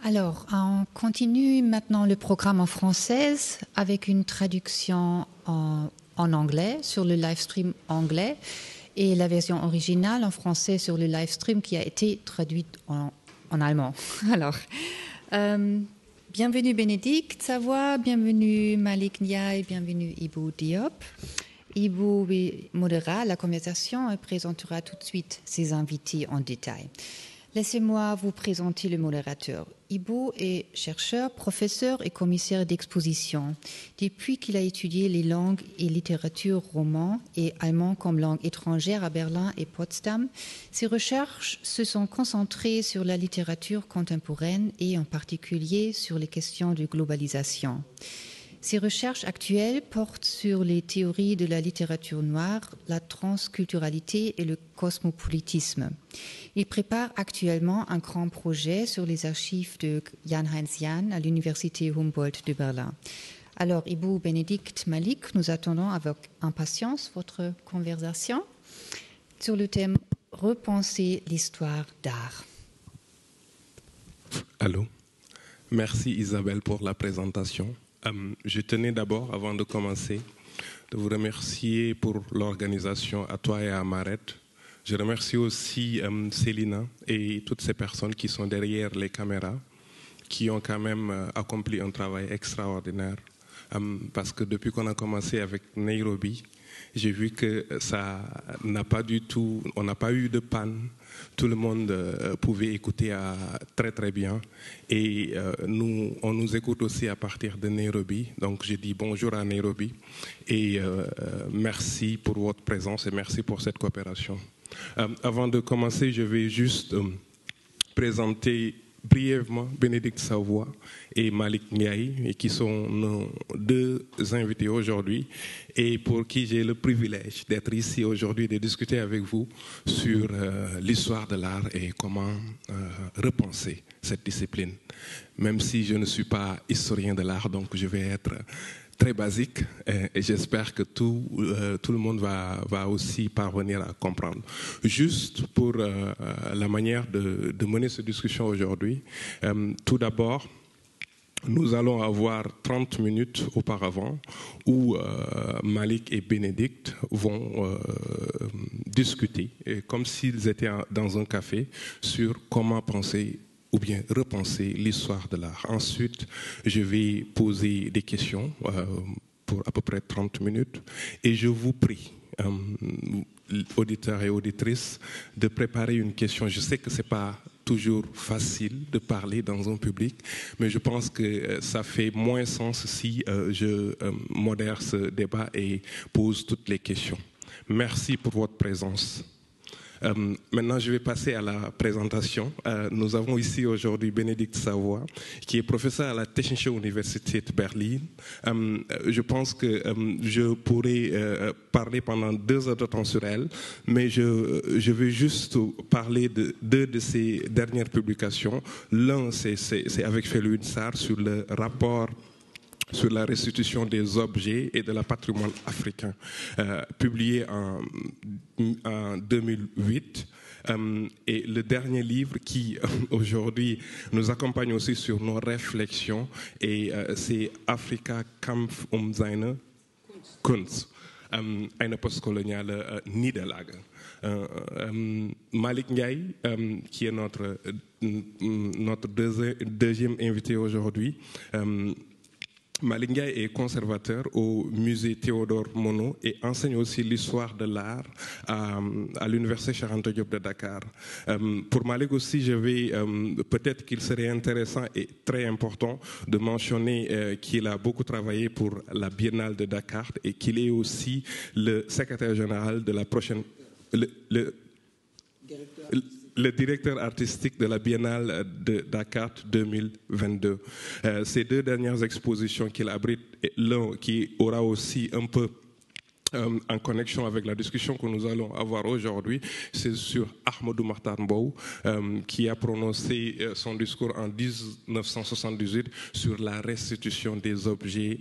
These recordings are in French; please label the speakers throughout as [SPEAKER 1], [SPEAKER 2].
[SPEAKER 1] Alors, on continue maintenant le programme en français avec une traduction en anglais sur le live stream anglais et la version originale en français sur le live stream qui a été traduite en allemand. Alors, bienvenue Bénédicte Savoie, bienvenue Malik Ndiaye, bienvenue Ibou Diop. Ibou modérera la conversation et présentera tout de suite ses invités en détail. Laissez-moi vous présenter le modérateur. Ibou est chercheur, professeur et commissaire d'exposition. Depuis qu'il a étudié les langues et littératures roman et allemand comme langue étrangère à Berlin et Potsdam, ses recherches se sont concentrées sur la littérature contemporaine et en particulier sur les questions de globalisation. Ses recherches actuelles portent sur les théories de la littérature noire, la transculturalité et le cosmopolitisme. Il prépare actuellement un grand projet sur les archives de Jan-Heinz Jahn à l'Université Humboldt de Berlin. Alors, Ibou, Bénédicte, Malik, nous attendons avec impatience votre conversation sur le thème « Repenser l'histoire d'art ».
[SPEAKER 2] Allô. Merci Isabelle pour la présentation. Je tenais d'abord, avant de commencer, de vous remercier pour l'organisation, à toi et à Maret. Je remercie aussi Célina et toutes ces personnes qui sont derrière les caméras, qui ont quand même accompli un travail extraordinaire. Parce que depuis qu'on a commencé avec Nairobi, j'ai vu que ça n'a pas du tout, on n'a pas eu de panne. Tout le monde pouvait écouter très très bien. Et on nous écoute aussi à partir de Nairobi. Donc je dis bonjour à Nairobi et merci pour votre présence et merci pour cette coopération. Avant de commencer, je vais juste présenter brièvement Bénédicte Savoie et Malik Ndiaye, qui sont nos deux invités aujourd'hui et pour qui j'ai le privilège d'être ici aujourd'hui, de discuter avec vous sur l'histoire de l'art et comment repenser cette discipline. Même si je ne suis pas historien de l'art, donc je vais être très basique et j'espère que tout le monde va aussi parvenir à comprendre. Juste pour la manière de mener cette discussion aujourd'hui, tout d'abord, nous allons avoir 30 minutes auparavant où Malik et Bénédicte vont discuter, comme s'ils étaient dans un café, sur comment penser ou bien repenser l'histoire de l'art. Ensuite, je vais poser des questions pour à peu près 30 minutes et je vous prie, auditeurs et auditrices, de préparer une question. Je sais que ce n'est pas toujours facile de parler dans un public, mais je pense que ça fait moins sens si je modère ce débat et pose toutes les questions. Merci pour votre présence. Maintenant, je vais passer à la présentation. Nous avons ici aujourd'hui Bénédicte Savoie, qui est professeur à la Technische Universität Berlin. Je pense que je pourrais parler pendant 2 heures de temps sur elle, mais je vais juste parler de 2 de ses dernières publications. L'un, c'est avec Felwine Sarr sur le rapport sur la restitution des objets et de la patrimoine africain, publié en 2008. Et le dernier livre qui aujourd'hui nous accompagne aussi sur nos réflexions, et c'est Afrika Kampf seine Kunst, eine postkoloniale Niederlage. Malik Ndiaye, qui est notre deuxième invité aujourd'hui. Malik Ndiaye est conservateur au musée Théodore Monod et enseigne aussi l'histoire de l'art à l'université Cheikh Anta Diop de Dakar. Pour Malik aussi, peut-être qu'il serait intéressant et très important de mentionner qu'il a beaucoup travaillé pour la Biennale de Dakar et qu'il est aussi le secrétaire général de la prochaine... le directeur artistique de la Biennale de Dakar 2022. Ces 2 dernières expositions qu'il abrite, l'un qui aura aussi un peu en connexion avec la discussion que nous allons avoir aujourd'hui, c'est sur Ahmadou Mahtar Mbow, qui a prononcé son discours en 1978 sur la restitution des objets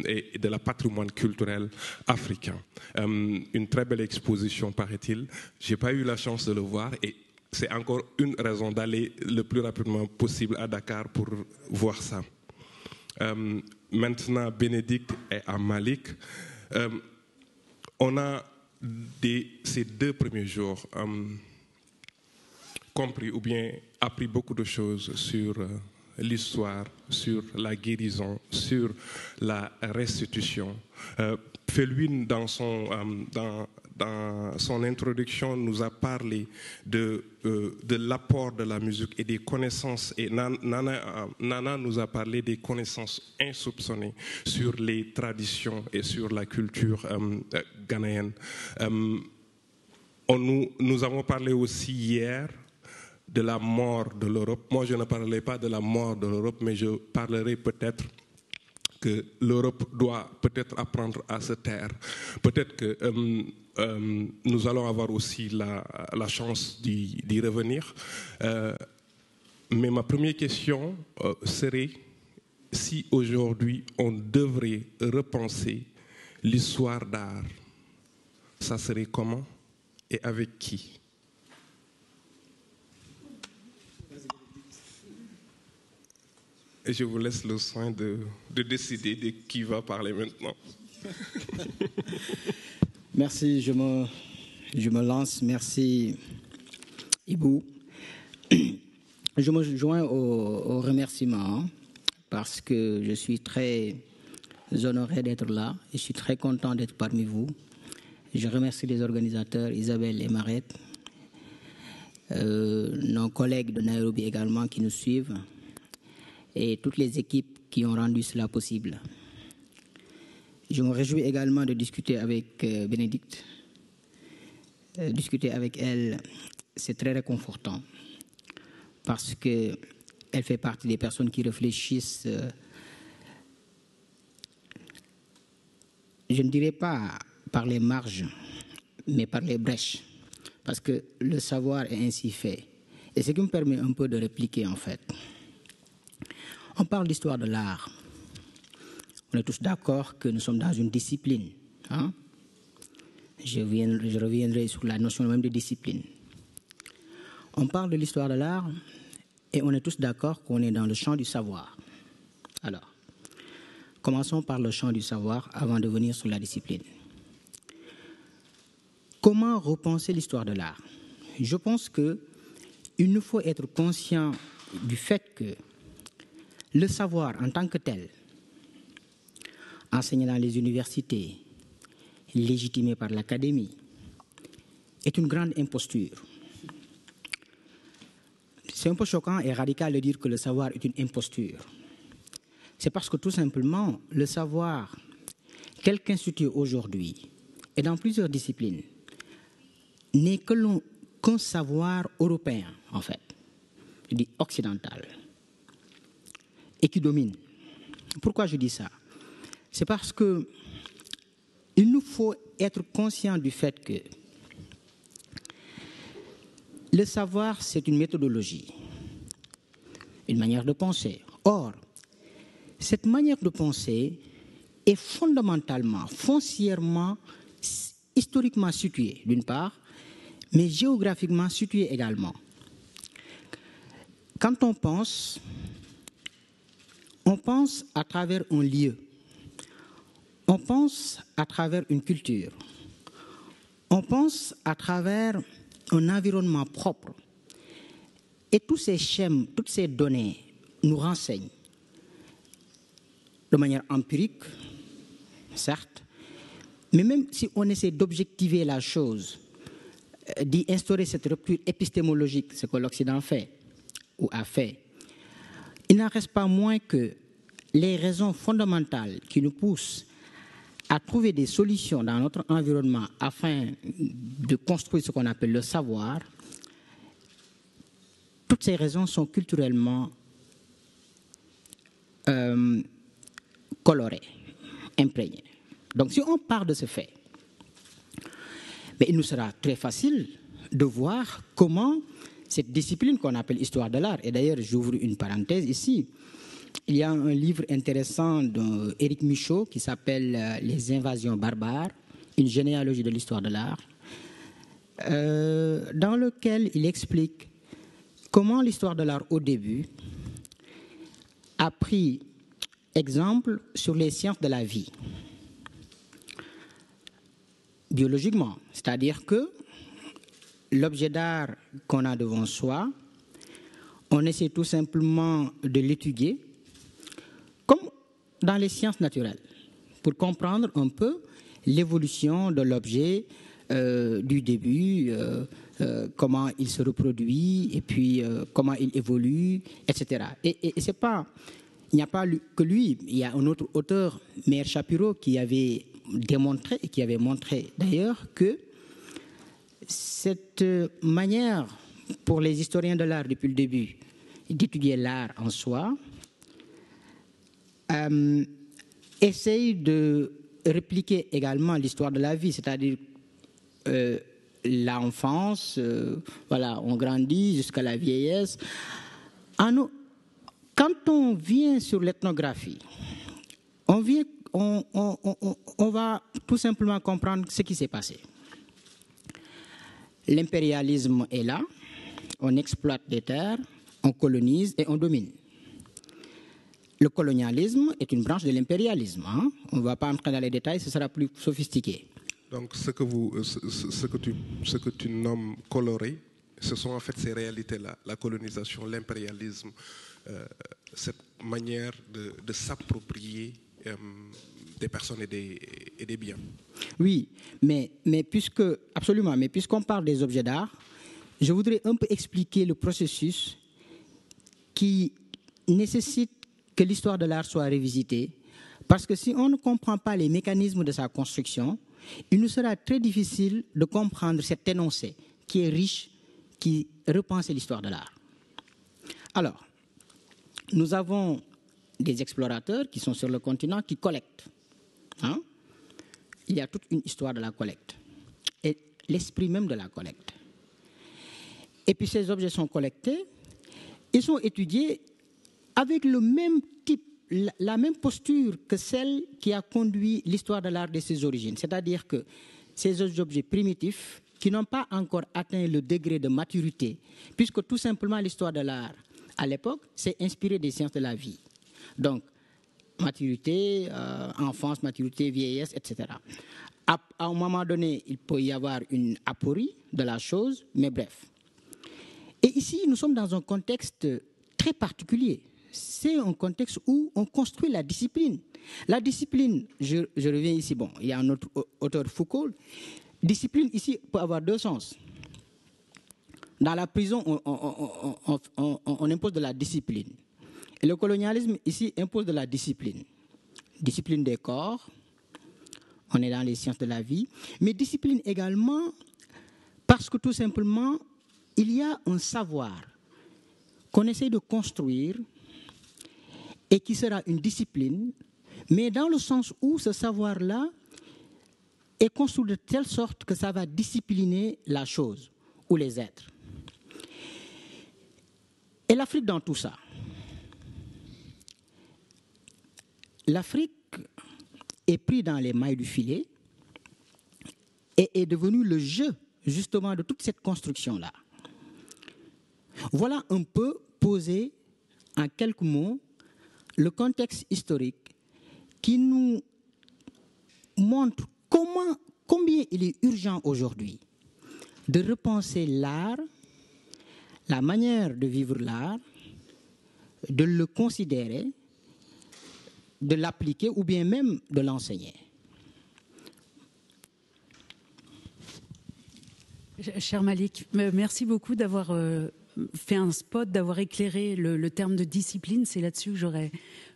[SPEAKER 2] et de la patrimoine culturel africain. Une très belle exposition, paraît-il. Je n'ai pas eu la chance de le voir et c'est encore une raison d'aller le plus rapidement possible à Dakar pour voir ça. Maintenant, Bénédicte est à Malik. On a, ces 2 premiers jours, compris ou bien appris beaucoup de choses sur l'histoire, sur la guérison, sur la restitution. Felwine, dans son introduction, nous a parlé de l'apport de la musique et des connaissances. Et Nana nous a parlé des connaissances insoupçonnées sur les traditions et sur la culture ghanéenne. Nous avons parlé aussi hier de la mort de l'Europe. Moi, je ne parlerai pas de la mort de l'Europe, mais je parlerai peut-être que l'Europe doit peut-être apprendre à se taire. Peut-être que nous allons avoir aussi la chance d'y revenir. Mais ma première question serait si aujourd'hui on devrait repenser l'histoire d'art, ça serait comment et avec qui? Et je vous laisse le soin de décider de qui va parler maintenant.
[SPEAKER 3] Merci, je me lance. Merci, Ibou. Je me joins aux remerciements parce que je suis très honoré d'être là et je suis très content d'être parmi vous. Je remercie les organisateurs, Isabelle et Marette, nos collègues de Nairobi également qui nous suivent, et toutes les équipes qui ont rendu cela possible. Je me réjouis également de discuter avec Bénédicte. Discuter avec elle, c'est très réconfortant parce qu'elle fait partie des personnes qui réfléchissent, je ne dirais pas par les marges, mais par les brèches, parce que le savoir est ainsi fait. Et ce qui me permet un peu de répliquer en fait. On parle d'histoire de l'art. On est tous d'accord que nous sommes dans une discipline. Hein? Je reviendrai sur la notion même de discipline. On parle de l'histoire de l'art et on est tous d'accord qu'on est dans le champ du savoir. Alors, commençons par le champ du savoir avant de venir sur la discipline. Comment repenser l'histoire de l'art? Je pense qu'il nous faut être conscient du fait que le savoir en tant que tel, enseigné dans les universités, légitimé par l'académie, est une grande imposture. C'est un peu choquant et radical de dire que le savoir est une imposture. C'est parce que tout simplement, le savoir, tel qu'institué aujourd'hui, et dans plusieurs disciplines, n'est qu'un savoir européen, en fait, je dis occidental, et qui domine. Pourquoi je dis ça? C'est parce que il nous faut être conscient du fait que le savoir, c'est une méthodologie, une manière de penser. Or, cette manière de penser est fondamentalement, foncièrement, historiquement située, d'une part, mais géographiquement située également. Quand on pense à travers un lieu, on pense à travers une culture, on pense à travers un environnement propre. Et tous ces schèmes, toutes ces données nous renseignent de manière empirique, certes, mais même si on essaie d'objectiver la chose, d'y instaurer cette rupture épistémologique, ce que l'Occident fait ou a fait, il n'en reste pas moins que les raisons fondamentales qui nous poussent à trouver des solutions dans notre environnement afin de construire ce qu'on appelle le savoir, toutes ces raisons sont culturellement colorées, imprégnées. Donc si on part de ce fait, mais il nous sera très facile de voir comment cette discipline qu'on appelle histoire de l'art, et d'ailleurs j'ouvre une parenthèse ici, il y a un livre intéressant d'Éric Michaud qui s'appelle « Les invasions barbares, une généalogie de l'histoire de l'art ». dans lequel il explique comment l'histoire de l'art au début a pris exemple sur les sciences de la vie, biologiquement. C'est-à-dire que l'objet d'art qu'on a devant soi, on essaie tout simplement de l'étudier comme dans les sciences naturelles, pour comprendre un peu l'évolution de l'objet du début, comment il se reproduit, et puis comment il évolue, etc. Et c'est pas, il n'y a pas que lui, il y a un autre auteur, Meir Shapiro, qui avait démontré, et qui avait montré d'ailleurs que cette manière pour les historiens de l'art depuis le début d'étudier l'art en soi essaye de répliquer également l'histoire de la vie, c'est-à-dire l'enfance, voilà, on grandit jusqu'à la vieillesse. Quand on vient sur l'ethnographie, on va tout simplement comprendre ce qui s'est passé. L'impérialisme est là, on exploite des terres, on colonise et on domine. Le colonialisme est une branche de l'impérialisme. Hein? On ne va pas entrer dans les détails, ce sera plus sophistiqué.
[SPEAKER 2] Donc ce que tu nommes coloré, ce sont en fait ces réalités-là, la colonisation, l'impérialisme, cette manière de s'approprier des personnes et des biens.
[SPEAKER 3] Oui, mais puisqu'on parle des objets d'art, je voudrais un peu expliquer le processus qui nécessite que l'histoire de l'art soit revisitée, parce que si on ne comprend pas les mécanismes de sa construction, il nous sera très difficile de comprendre cet énoncé qui est riche, qui repense l'histoire de l'art. Alors, nous avons des explorateurs qui sont sur le continent qui collectent. Hein? Il y a toute une histoire de la collecte et l'esprit même de la collecte. Et puis ces objets sont collectés, ils sont étudiés avec le même type, la même posture que celle qui a conduit l'histoire de l'art de ses origines. C'est-à-dire que ces objets primitifs qui n'ont pas encore atteint le degré de maturité, puisque tout simplement l'histoire de l'art, à l'époque, s'est inspirée des sciences de la vie. Donc, maturité, enfance, maturité, vieillesse, etc. À un moment donné, il peut y avoir une aporie de la chose, mais bref. Et ici, nous sommes dans un contexte très particulier. C'est un contexte où on construit la discipline. La discipline, je reviens ici, bon, il y a un autre auteur, Foucault. Discipline ici peut avoir deux sens. Dans la prison, on impose de la discipline. Et le colonialisme ici impose de la discipline. Discipline des corps, on est dans les sciences de la vie, mais discipline également parce que tout simplement, il y a un savoir qu'on essaie de construire et qui sera une discipline, mais dans le sens où ce savoir-là est construit de telle sorte que ça va discipliner la chose ou les êtres. Et l'Afrique dans tout ça. L'Afrique est prise dans les mailles du filet et est devenue le jeu justement de toute cette construction-là. Voilà un peu posé en quelques mots le contexte historique qui nous montre combien il est urgent aujourd'hui de repenser l'art, la manière de vivre l'art, de le considérer, de l'appliquer ou bien même de l'enseigner.
[SPEAKER 4] Cher Malik, merci beaucoup d'avoir fait un spot, d'avoir éclairé le terme de discipline. C'est là-dessus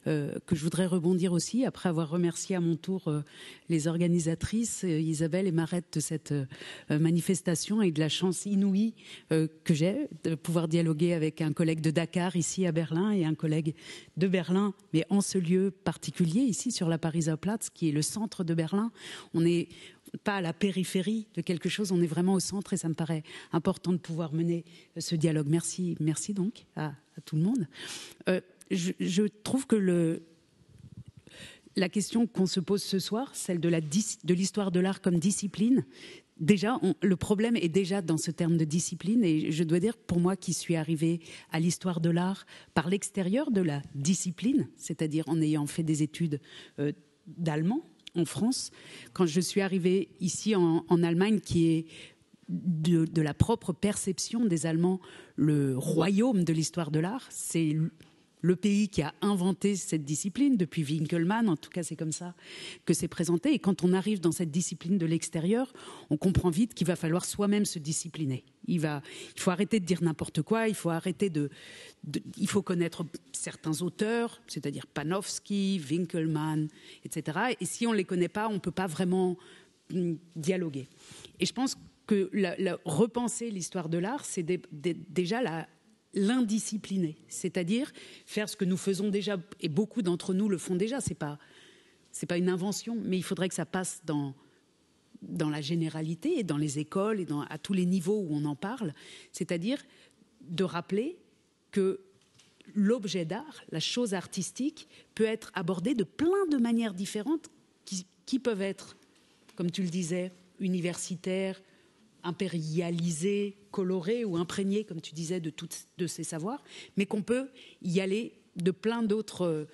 [SPEAKER 4] que je voudrais rebondir aussi, après avoir remercié à mon tour les organisatrices, Isabelle et Marette, de cette manifestation et de la chance inouïe que j'ai de pouvoir dialoguer avec un collègue de Dakar, ici à Berlin, et un collègue de Berlin, mais en ce lieu particulier, ici sur la Pariser Platz, qui est le centre de Berlin. On n'est pas à la périphérie de quelque chose, on est vraiment au centre et ça me paraît important de pouvoir mener ce dialogue. Merci donc à tout le monde. Je trouve que la question qu'on se pose ce soir, celle de l'histoire de l'art comme discipline, déjà, le problème est déjà dans ce terme de discipline, et je dois dire, pour moi qui suis arrivée à l'histoire de l'art par l'extérieur de la discipline, c'est-à-dire en ayant fait des études d'allemand en France, quand je suis arrivée ici en Allemagne, qui est de la propre perception des Allemands le royaume de l'histoire de l'art, c'est le pays qui a inventé cette discipline depuis Winkelmann, en tout cas c'est comme ça que c'est présenté. Et quand on arrive dans cette discipline de l'extérieur, on comprend vite qu'il va falloir soi-même se discipliner. Il faut arrêter de dire n'importe quoi, il faut il faut connaître certains auteurs, c'est-à-dire Panofsky, Winkelmann, etc. Et si on ne les connaît pas, on ne peut pas vraiment dialoguer. Et je pense que repenser l'histoire de l'art, c'est déjà l'indiscipliné, c'est-à-dire faire ce que nous faisons déjà, et beaucoup d'entre nous le font déjà, c'est pas une invention, mais il faudrait que ça passe dans la généralité et dans les écoles et à tous les niveaux où on en parle, c'est-à-dire de rappeler que l'objet d'art, la chose artistique, peut être abordée de plein de manières différentes qui peuvent être, comme tu le disais, universitaires, impérialisé, coloré ou imprégné, comme tu disais, de ces savoirs, mais qu'on peut y aller de plein d'autres,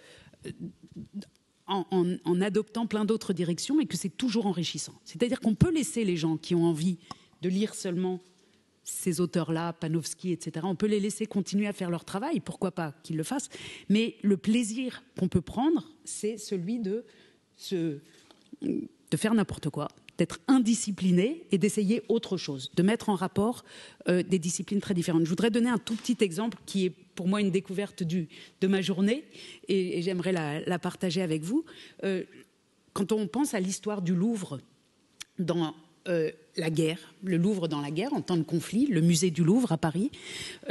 [SPEAKER 4] en adoptant plein d'autres directions, et que c'est toujours enrichissant. C'est-à-dire qu'on peut laisser les gens qui ont envie de lire seulement ces auteurs-là, Panofsky, etc., on peut les laisser continuer à faire leur travail, pourquoi pas qu'ils le fassent, mais le plaisir qu'on peut prendre, c'est celui de faire n'importe quoi, d'être indiscipliné et d'essayer autre chose, de mettre en rapport des disciplines très différentes. Je voudrais donner un tout petit exemple qui est pour moi une découverte de ma journée, et j'aimerais la partager avec vous. Quand on pense à l'histoire du Louvre dans la guerre, le Louvre dans la guerre, en temps de conflit, le musée du Louvre à Paris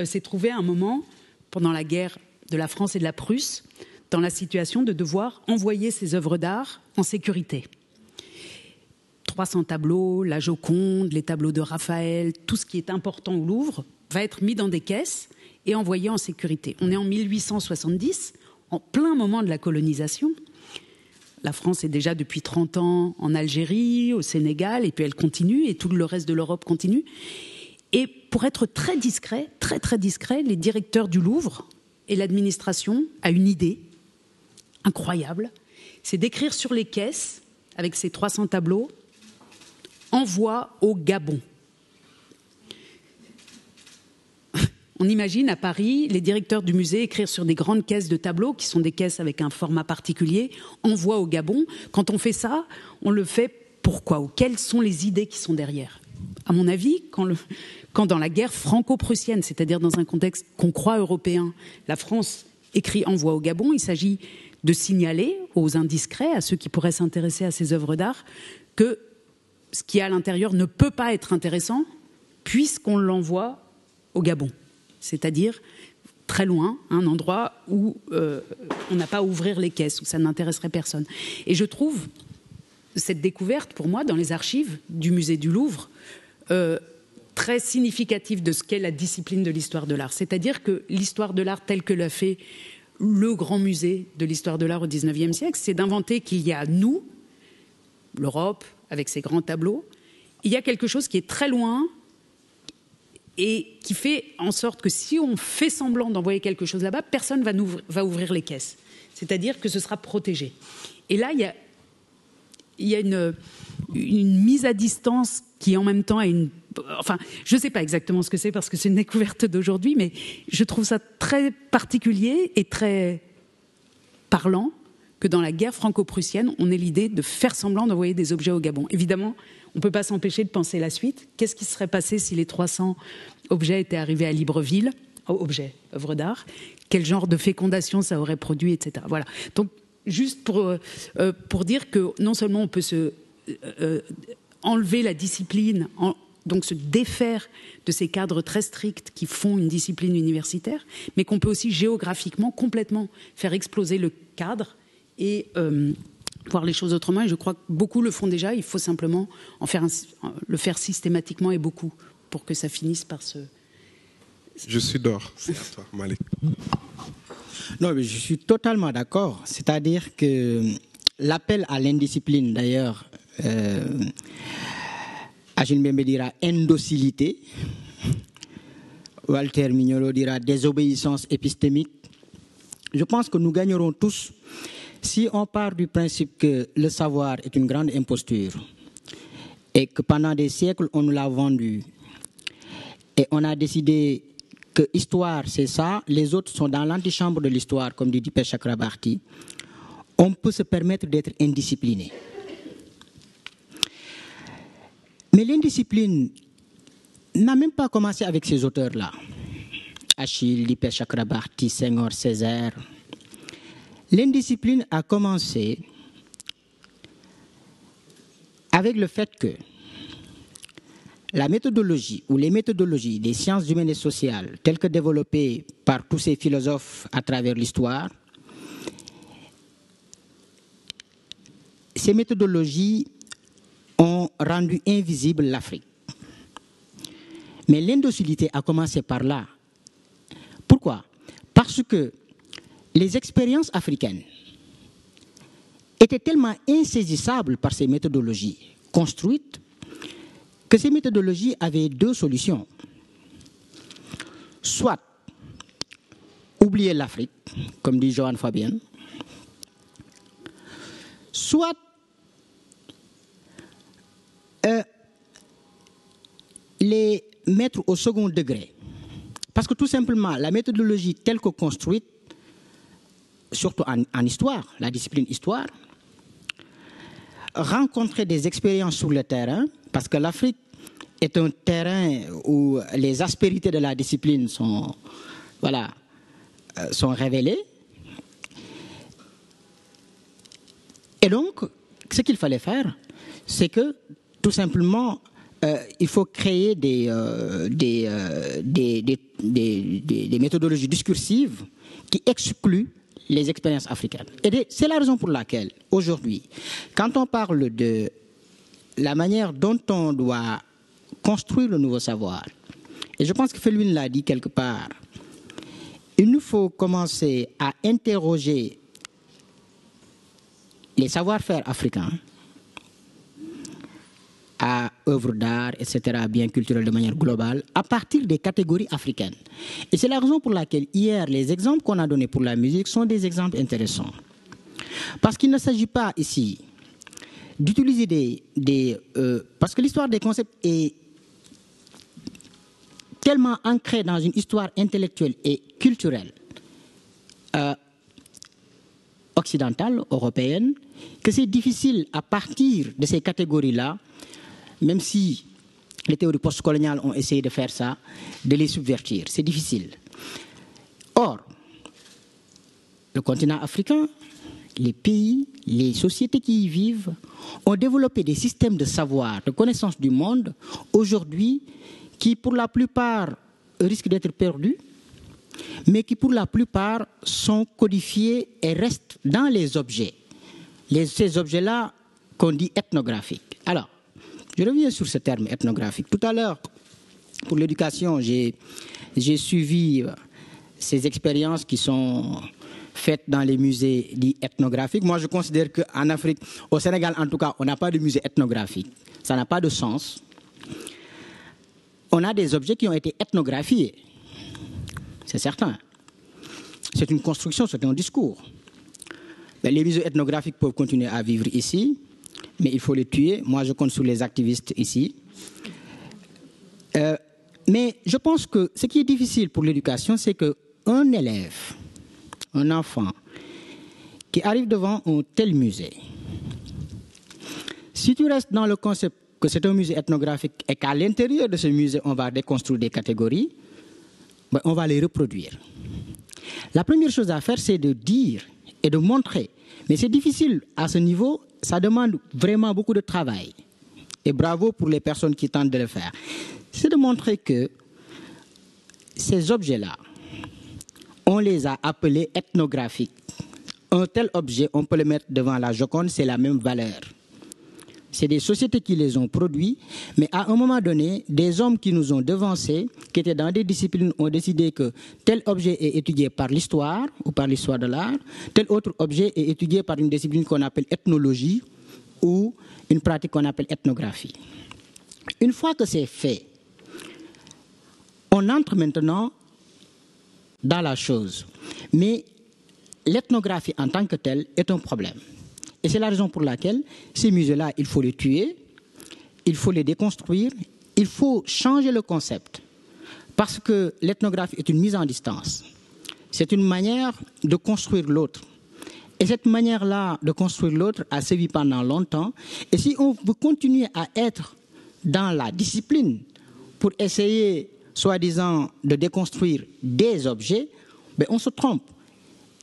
[SPEAKER 4] s'est trouvé à un moment, pendant la guerre de la France et de la Prusse, dans la situation de devoir envoyer ses œuvres d'art en sécurité. 300 tableaux, la Joconde, les tableaux de Raphaël, tout ce qui est important au Louvre va être mis dans des caisses et envoyé en sécurité. On est en 1870, en plein moment de la colonisation. La France est déjà depuis 30 ans en Algérie, au Sénégal, et puis elle continue, et tout le reste de l'Europe continue. Et pour être très discret, très très discret, les directeurs du Louvre et l'administration a une idée incroyable, c'est d'écrire sur les caisses, avec ces 300 tableaux, envoi au Gabon. On imagine à Paris les directeurs du musée écrire sur des grandes caisses de tableaux, qui sont des caisses avec un format particulier, envoi au Gabon. Quand on fait ça, on le fait pourquoi, ou quelles sont les idées qui sont derrière? À mon avis, quand dans la guerre franco-prussienne, c'est-à-dire dans un contexte qu'on croit européen, la France écrit envoi au Gabon, il s'agit de signaler aux indiscrets, à ceux qui pourraient s'intéresser à ces œuvres d'art, que ce qui est à l'intérieur ne peut pas être intéressant puisqu'on l'envoie au Gabon. C'est-à-dire très loin, un endroit où on n'a pas à ouvrir les caisses, où ça n'intéresserait personne. Et je trouve cette découverte, pour moi, dans les archives du musée du Louvre, très significative de ce qu'est la discipline de l'histoire de l'art. C'est-à-dire que l'histoire de l'art telle que l'a fait le grand musée de l'histoire de l'art au XIXe siècle, c'est d'inventer qu'il y a nous, l'Europe, avec ses grands tableaux, il y a quelque chose qui est très loin et qui fait en sorte que si on fait semblant d'envoyer quelque chose là-bas, personne va ouvrir les caisses. C'est-à-dire que ce sera protégé. Et là, il y a une mise à distance qui en même temps est enfin, je ne sais pas exactement ce que c'est parce que c'est une découverte d'aujourd'hui, mais je trouve ça très particulier et très parlant que dans la guerre franco-prussienne, on ait l'idée de faire semblant d'envoyer des objets au Gabon. Évidemment, on ne peut pas s'empêcher de penser la suite. Qu'est-ce qui serait passé si les 300 objets étaient arrivés à Libreville, œuvres d'art? Quel genre de fécondation ça aurait produit, etc. Voilà. Donc, juste pour dire que non seulement on peut enlever la discipline, donc se défaire de ces cadres très stricts qui font une discipline universitaire, mais qu'on peut aussi géographiquement complètement faire exploser le cadre et voir les choses autrement. Et je crois que beaucoup le font déjà. Il faut simplement le faire systématiquement et beaucoup pour que ça finisse par se...
[SPEAKER 2] Je suis dehors. C'est à toi, Malik.
[SPEAKER 3] Non, mais je suis totalement d'accord. C'est-à-dire que l'appel à l'indiscipline, d'ailleurs, Achille Mbembe dira indocilité. Walter Mignolo dira désobéissance épistémique. Je pense que nous gagnerons tous si on part du principe que le savoir est une grande imposture et que pendant des siècles, on nous l'a vendu. Et on a décidé que l'histoire, c'est ça, les autres sont dans l'antichambre de l'histoire, comme dit Dipesh Chakrabarty. On peut se permettre d'être indiscipliné. Mais l'indiscipline n'a même pas commencé avec ces auteurs-là. Achille, Dipesh Chakrabarty, Senghor, Césaire. L'indiscipline a commencé avec le fait que la méthodologie ou les méthodologies des sciences humaines et sociales, telles que développées par tous ces philosophes à travers l'histoire, ces méthodologies ont rendu invisible l'Afrique. Mais l'indocilité a commencé par là. Pourquoi? Parce que les expériences africaines étaient tellement insaisissables par ces méthodologies construites que ces méthodologies avaient deux solutions. Soit oublier l'Afrique, comme dit Johan Fabienne, soit les mettre au second degré. Parce que tout simplement, la méthodologie telle que construite, surtout en histoire, la discipline histoire, rencontrer des expériences sur le terrain, parce que l'Afrique est un terrain où les aspérités de la discipline sont révélées. Et donc, ce qu'il fallait faire, c'est que tout simplement, il faut créer des méthodologies discursives qui excluent les expériences africaines. Et c'est la raison pour laquelle, aujourd'hui, quand on parle de la manière dont on doit construire le nouveau savoir, et je pense que Felwine l'a dit quelque part, il nous faut commencer à interroger les savoir-faire africains à œuvres d'art, etc., biens culturels de manière globale, à partir des catégories africaines. Et c'est la raison pour laquelle hier, les exemples qu'on a donnés pour la musique sont des exemples intéressants. Parce qu'il ne s'agit pas ici d'utiliser parce que l'histoire des concepts est tellement ancrée dans une histoire intellectuelle et culturelle occidentale, européenne, que c'est difficile à partir de ces catégories-là, même si les théories postcoloniales ont essayé de faire ça, de les subvertir. C'est difficile. Or, le continent africain, les pays, les sociétés qui y vivent ont développé des systèmes de savoir, de connaissance du monde, aujourd'hui, qui pour la plupart risquent d'être perdus, mais qui pour la plupart sont codifiés et restent dans les objets. Ces objets-là qu'on dit ethnographiques. Alors, je reviens sur ce terme ethnographique. Tout à l'heure, pour l'éducation, j'ai suivi ces expériences qui sont faites dans les musées dits ethnographiques. Moi, je considère qu'en Afrique, au Sénégal en tout cas, on n'a pas de musée ethnographique. Ça n'a pas de sens. On a des objets qui ont été ethnographiés. C'est certain. C'est une construction, c'est un discours. Mais les musées ethnographiques peuvent continuer à vivre ici, mais il faut les tuer. Moi, je compte sur les activistes ici. Mais je pense que ce qui est difficile pour l'éducation, c'est qu'un élève, un enfant, qui arrive devant un tel musée, si tu restes dans le concept que c'est un musée ethnographique et qu'à l'intérieur de ce musée, on va déconstruire des catégories, ben, on va les reproduire. La première chose à faire, c'est de dire et de montrer. Mais c'est difficile à ce niveau, ça demande vraiment beaucoup de travail. Et bravo pour les personnes qui tentent de le faire. C'est de montrer que ces objets-là, on les a appelés ethnographiques. Un tel objet, on peut le mettre devant la Joconde, c'est la même valeur. C'est des sociétés qui les ont produits, mais à un moment donné, des hommes qui nous ont devancés, qui étaient dans des disciplines, ont décidé que tel objet est étudié par l'histoire ou par l'histoire de l'art, tel autre objet est étudié par une discipline qu'on appelle ethnologie ou une pratique qu'on appelle ethnographie. Une fois que c'est fait, on entre maintenant dans la chose. Mais l'ethnographie en tant que telle est un problème. Et c'est la raison pour laquelle ces musées-là, il faut les tuer, il faut les déconstruire, il faut changer le concept. Parce que l'ethnographie est une mise en distance. C'est une manière de construire l'autre. Et cette manière-là de construire l'autre a sévi pendant longtemps. Et si on veut continuer à être dans la discipline pour essayer, soi-disant, de déconstruire des objets, ben on se trompe.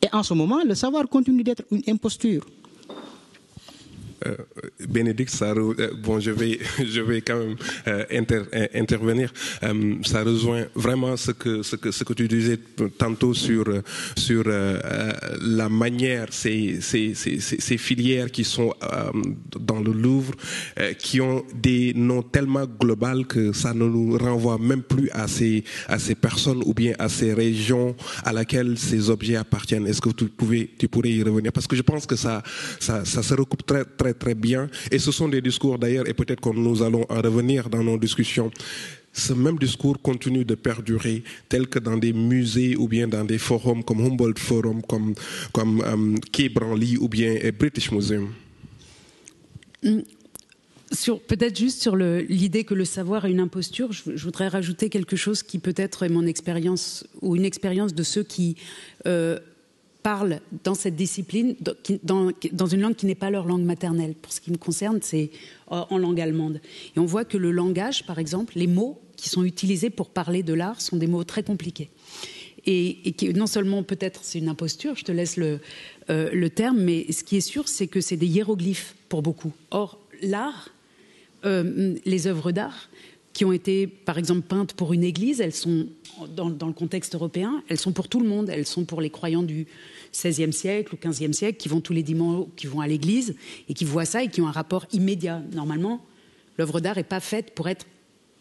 [SPEAKER 3] Et en ce moment, le savoir continue d'être une imposture.
[SPEAKER 2] Bénédicte, bon, je vais quand même intervenir. Ça rejoint vraiment ce que tu disais tantôt sur la manière, ces filières qui sont dans le Louvre, qui ont des noms tellement globaux que ça ne nous renvoie même plus à ces personnes ou bien à ces régions à laquelle ces objets appartiennent. Est-ce que tu pourrais y revenir? Parce que je pense que ça se recoupe très bien. Et ce sont des discours d'ailleurs, et peut-être que nous allons en revenir dans nos discussions. Ce même discours continue de perdurer, tel que dans des musées ou bien dans des forums comme Humboldt Forum, comme Quai Branly ou bien British Museum.
[SPEAKER 4] Peut-être juste sur l'idée que le savoir est une imposture, je voudrais rajouter quelque chose qui peut-être est mon expérience ou une expérience de ceux qui parlent dans cette discipline, dans une langue qui n'est pas leur langue maternelle. Pour ce qui me concerne, c'est en langue allemande. Et on voit que le langage, par exemple, les mots qui sont utilisés pour parler de l'art sont des mots très compliqués. Et qui, non seulement peut-être c'est une imposture, je te laisse le terme, mais ce qui est sûr, c'est que c'est des hiéroglyphes pour beaucoup. Or, l'art, les œuvres d'art, qui ont été, par exemple, peintes pour une église, elles sont, dans le contexte européen, elles sont pour tout le monde. Elles sont pour les croyants du XVIe siècle ou XVe siècle qui vont tous les dimanches, qui vont à l'église et qui voient ça et qui ont un rapport immédiat. Normalement, l'œuvre d'art n'est pas faite pour être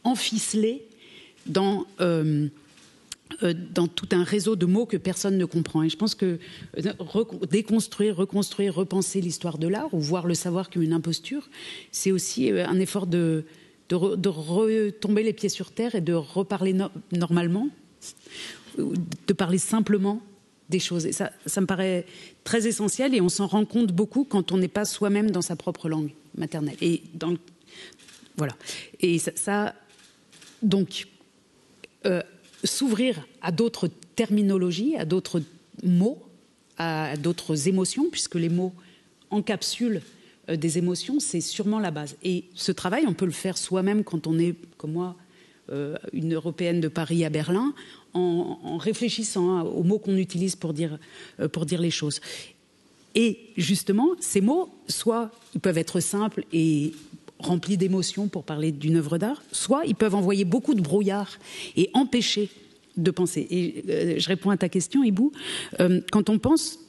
[SPEAKER 4] enficelée dans tout un réseau de mots que personne ne comprend. Et je pense que déconstruire, reconstruire, repenser l'histoire de l'art ou voir le savoir comme une imposture, c'est aussi un effort de retomber les pieds sur terre et de reparler normalement, de parler simplement des choses. Et ça me paraît très essentiel et on s'en rend compte beaucoup quand on n'est pas soi-même dans sa propre langue maternelle. Et voilà. Et donc, s'ouvrir à d'autres terminologies, à d'autres mots, à d'autres émotions, puisque les mots encapsulent des émotions, c'est sûrement la base. Et ce travail, on peut le faire soi-même quand on est, comme moi, une Européenne de Paris à Berlin, en réfléchissant aux mots qu'on utilise pour dire les choses. Et justement, ces mots, soit ils peuvent être simples et remplis d'émotions pour parler d'une œuvre d'art, soit ils peuvent envoyer beaucoup de brouillard et empêcher de penser. Et je réponds à ta question, Ibou. Quand on pense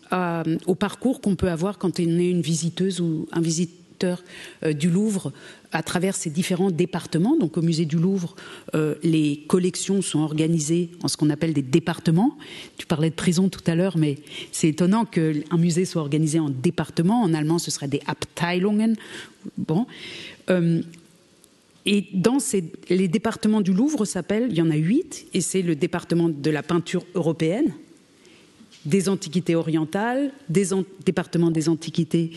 [SPEAKER 4] au parcours qu'on peut avoir quand on est une visiteuse ou un visiteur du Louvre à travers ces différents départements. Donc au musée du Louvre, les collections sont organisées en ce qu'on appelle des départements. Tu parlais de prison tout à l'heure, mais c'est étonnant qu'un musée soit organisé en départements. En allemand, ce serait des Abteilungen. Bon. Et dans les départements du Louvre il y en a 8, et c'est le département de la peinture européenne, des antiquités orientales, département des antiquités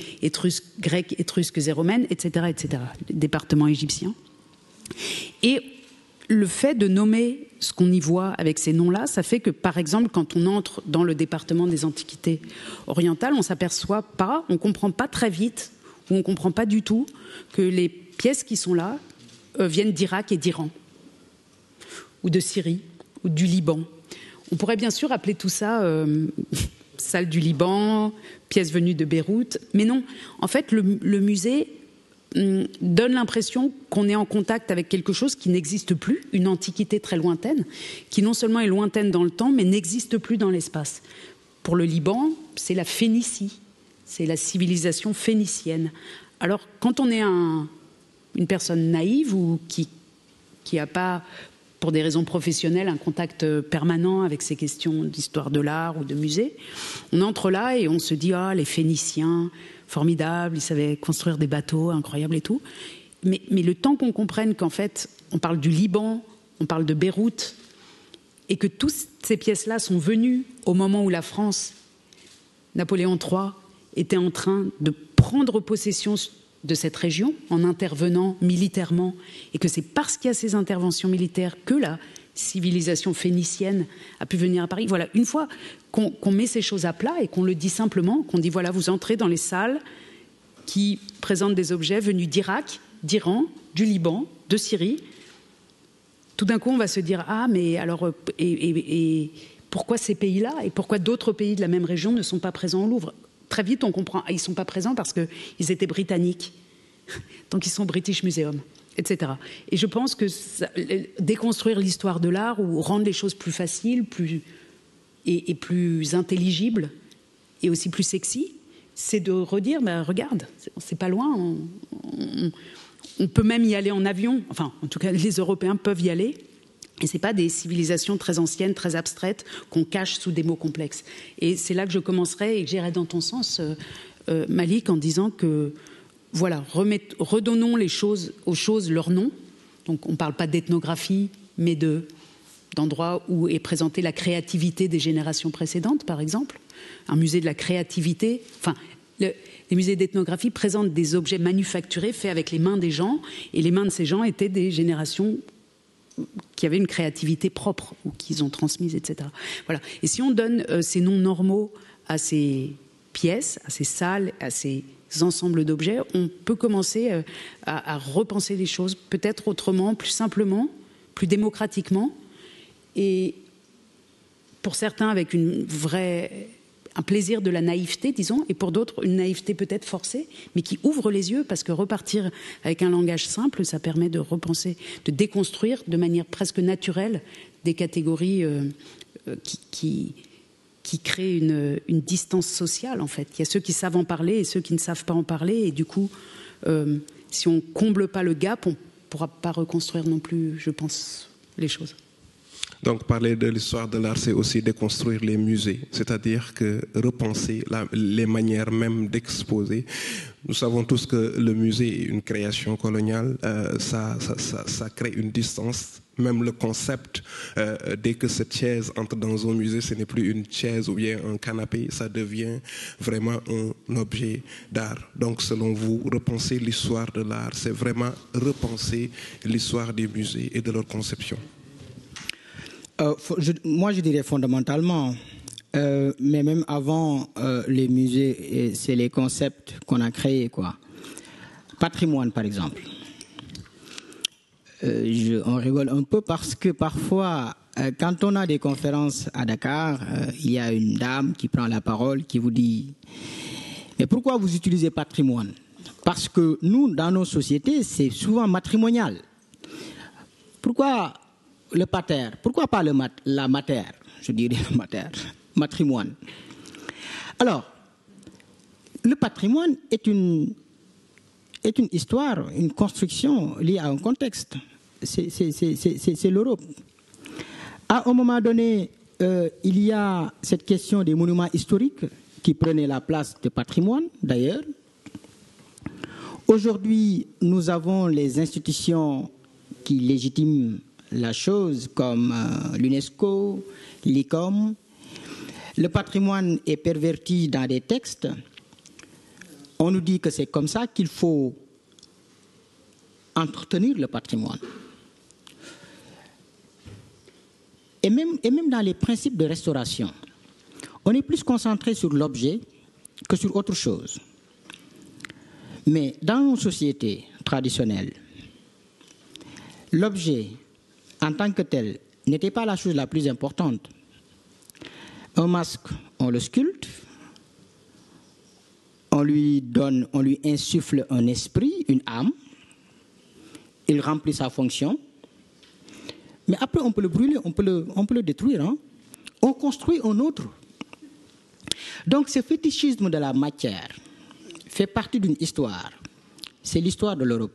[SPEAKER 4] grecques, étrusques et romaines, etc., etc., département égyptien. Et le fait de nommer ce qu'on y voit avec ces noms-là, ça fait que, par exemple, quand on entre dans le département des antiquités orientales, on ne s'aperçoit pas, on ne comprend pas très vite, ou on ne comprend pas du tout que les pièces qui sont là viennent d'Irak et d'Iran, ou de Syrie, ou du Liban. On pourrait bien sûr appeler tout ça salle du Liban, pièces venues de Beyrouth, mais non. En fait, le musée donne l'impression qu'on est en contact avec quelque chose qui n'existe plus, une antiquité très lointaine, qui non seulement est lointaine dans le temps, mais n'existe plus dans l'espace. Pour le Liban, c'est la Phénicie, c'est la civilisation phénicienne. Alors, quand on est une personne naïve ou qui n'a pas, pour des raisons professionnelles, un contact permanent avec ces questions d'histoire de l'art ou de musée, on entre là et on se dit « Ah, les Phéniciens, formidables, ils savaient construire des bateaux, incroyables et tout ». mais le temps qu'on comprenne qu'en fait, on parle du Liban, on parle de Beyrouth, et que toutes ces pièces-là sont venues au moment où la France, Napoléon III, était en train de prendre possession de cette région en intervenant militairement, et que c'est parce qu'il y a ces interventions militaires que la civilisation phénicienne a pu venir à Paris. Voilà, une fois qu'on met ces choses à plat et qu'on le dit simplement, qu'on dit voilà, vous entrez dans les salles qui présentent des objets venus d'Irak, d'Iran, du Liban, de Syrie, tout d'un coup on va se dire ah mais alors et pourquoi ces pays-là et pourquoi d'autres pays de la même région ne sont pas présents au Louvre? Très vite on comprend, ils ne sont pas présents parce qu'ils étaient britanniques, donc ils sont British Museum, etc. Et je pense que déconstruire l'histoire de l'art ou rendre les choses plus faciles, et plus intelligibles et aussi plus sexy, c'est de redire, ben, regarde, c'est pas loin, on peut même y aller en avion, enfin en tout cas les Européens peuvent y aller, et c'est pas des civilisations très anciennes, très abstraites, qu'on cache sous des mots complexes. Et c'est là que je commencerai et que j'irai dans ton sens, Malik, en disant que voilà, redonnons aux choses leur nom. Donc on ne parle pas d'ethnographie, mais d'endroits où est présentée la créativité des générations précédentes, par exemple. Un musée de la créativité, enfin, les musées d'ethnographie présentent des objets manufacturés faits avec les mains des gens, et les mains de ces gens étaient des générations qui avaient une créativité propre ou qu'ils ont transmise, etc. Voilà. Et si on donne ces noms normaux à ces pièces, à ces salles, à ces ensembles d'objets, on peut commencer à repenser les choses peut-être autrement, plus simplement, plus démocratiquement, et pour certains avec un plaisir de la naïveté, disons, et pour d'autres une naïveté peut-être forcée, mais qui ouvre les yeux, parce que repartir avec un langage simple, ça permet de repenser, de déconstruire de manière presque naturelle des catégories qui créent une distance sociale, en fait. Il y a ceux qui savent en parler et ceux qui ne savent pas en parler, et du coup, si on ne comble pas le gap, on ne pourra pas reconstruire non plus, je pense, les choses.
[SPEAKER 2] Donc parler de l'histoire de l'art, c'est aussi déconstruire les musées, c'est-à-dire que repenser les manières même d'exposer. Nous savons tous que le musée est une création coloniale, ça crée une distance. Même le concept, dès que cette chaise entre dans un musée, ce n'est plus une chaise ou bien un canapé, ça devient vraiment un objet d'art. Donc selon vous, repenser l'histoire de l'art, c'est vraiment repenser l'histoire des musées et de leur conception.
[SPEAKER 3] Moi, je dirais fondamentalement, mais même avant les musées, c'est les concepts qu'on a créés, quoi. Patrimoine, par exemple. On rigole un peu parce que parfois, quand on a des conférences à Dakar, il y a une dame qui prend la parole, qui vous dit « Mais pourquoi vous utilisez patrimoine ?» Parce que nous, dans nos sociétés, c'est souvent matrimonial. Pourquoi le pater? Pourquoi pas la mater? Je dirais le mater, matrimoine. Alors, le patrimoine est une histoire, une construction liée à un contexte. C'est l'Europe. À un moment donné, il y a cette question des monuments historiques qui prenaient la place de patrimoine, d'ailleurs. Aujourd'hui, nous avons les institutions qui légitiment la chose, comme l'UNESCO, l'ICOM. Le patrimoine est perverti dans des textes. On nous dit que c'est comme ça qu'il faut entretenir le patrimoine. Et même dans les principes de restauration, on est plus concentré sur l'objet que sur autre chose. Mais dans nos sociétés traditionnelles, l'objet en tant que tel n'était pas la chose la plus importante. Un masque, on le sculpte, on lui insuffle un esprit, une âme, il remplit sa fonction, mais après on peut le brûler, on peut le détruire, hein? On construit un autre. Donc ce fétichisme de la matière fait partie d'une histoire, c'est l'histoire de l'Europe.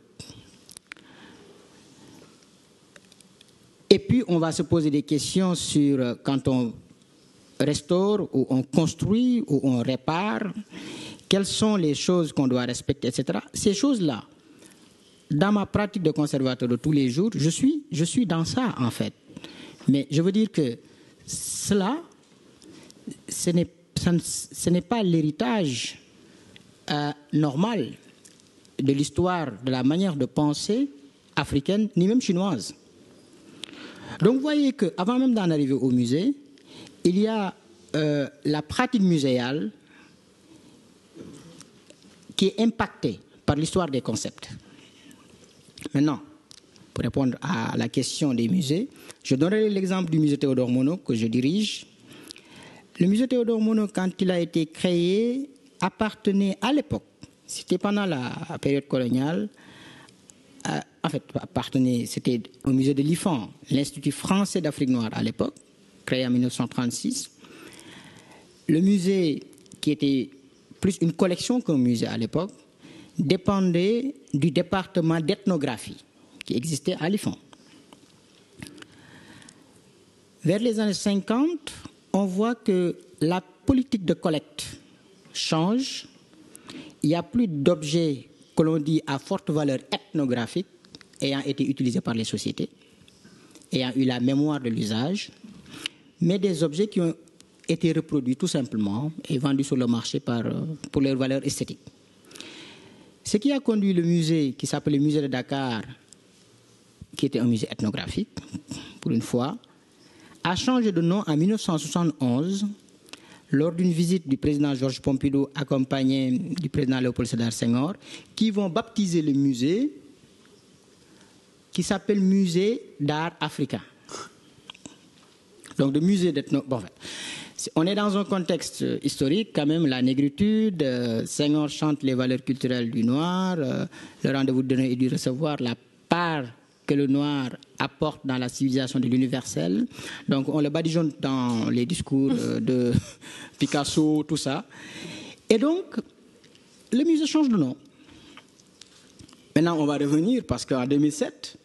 [SPEAKER 3] Et puis on va se poser des questions sur quand on restaure ou on construit ou on répare, quelles sont les choses qu'on doit respecter, etc. Ces choses-là, dans ma pratique de conservateur de tous les jours, je suis dans ça, en fait. Mais je veux dire que cela, ce n'est pas l'héritage normal de l'histoire, de la manière de penser africaine, ni même chinoise. Donc vous voyez qu'avant même d'en arriver au musée, il y a la pratique muséale qui est impactée par l'histoire des concepts. Maintenant, pour répondre à la question des musées, je donnerai l'exemple du musée Théodore Monod que je dirige. Le musée Théodore Monod, quand il a été créé, appartenait à l'époque, c'était pendant la période coloniale, c'était au musée de l'IFAN, l'Institut français d'Afrique noire à l'époque, créé en 1936. Le musée, qui était plus une collection qu'un musée à l'époque, dépendait du département d'ethnographie qui existait à l'IFAN. Vers les années 50, on voit que la politique de collecte change. Il n'y a plus d'objets que l'on dit à forte valeur ethnographique ayant été utilisés par les sociétés, ayant eu la mémoire de l'usage, mais des objets qui ont été reproduits tout simplement et vendus sur le marché pour leur valeur esthétique. Ce qui a conduit le musée, qui s'appelle le musée de Dakar, qui était un musée ethnographique, pour une fois, a changé de nom en 1971 lors d'une visite du président Georges Pompidou accompagné du président Léopold Sédar Senghor, qui vont baptiser le musée qui s'appelle Musée d'art africain. Donc, de musée d'ethno... Bon, on est dans un contexte historique, quand même, la négritude, Senghor chante les valeurs culturelles du noir, le rendez-vous de donner et du recevoir, la part que le noir apporte dans la civilisation de l'universel. Donc, on le badigeonne dans les discours de Picasso, tout ça. Et donc, le musée change de nom. Maintenant, on va revenir, parce qu'en 2007,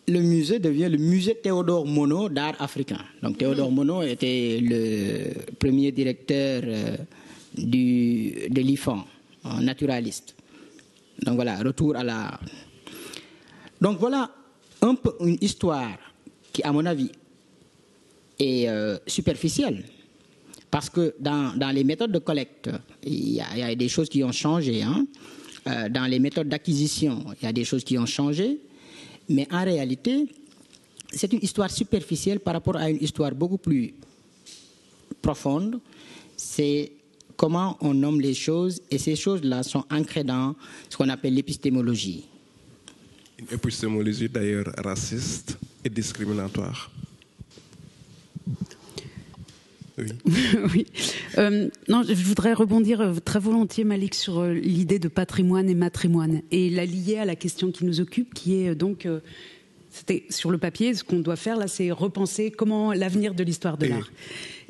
[SPEAKER 3] le musée devient le musée Théodore Monod d'art africain. Donc Théodore Monod était le premier directeur de l'IFAN, un naturaliste. Donc voilà, retour à la... Donc voilà un peu une histoire qui, à mon avis, est superficielle. Parce que dans les méthodes de collecte, il y a des choses qui ont changé. Hein. Dans les méthodes d'acquisition, il y a des choses qui ont changé. Mais en réalité, c'est une histoire superficielle par rapport à une histoire beaucoup plus profonde. C'est comment on nomme les choses, et ces choses-là sont ancrées dans ce qu'on appelle l'épistémologie.
[SPEAKER 2] Une épistémologie d'ailleurs raciste et discriminatoire. Oui.
[SPEAKER 4] Oui. Non, je voudrais rebondir très volontiers, Malik, sur l'idée de patrimoine et matrimoine et la lier à la question qui nous occupe, qui est donc, c'était sur le papier, ce qu'on doit faire là, c'est repenser comment l'avenir de l'histoire de l'art.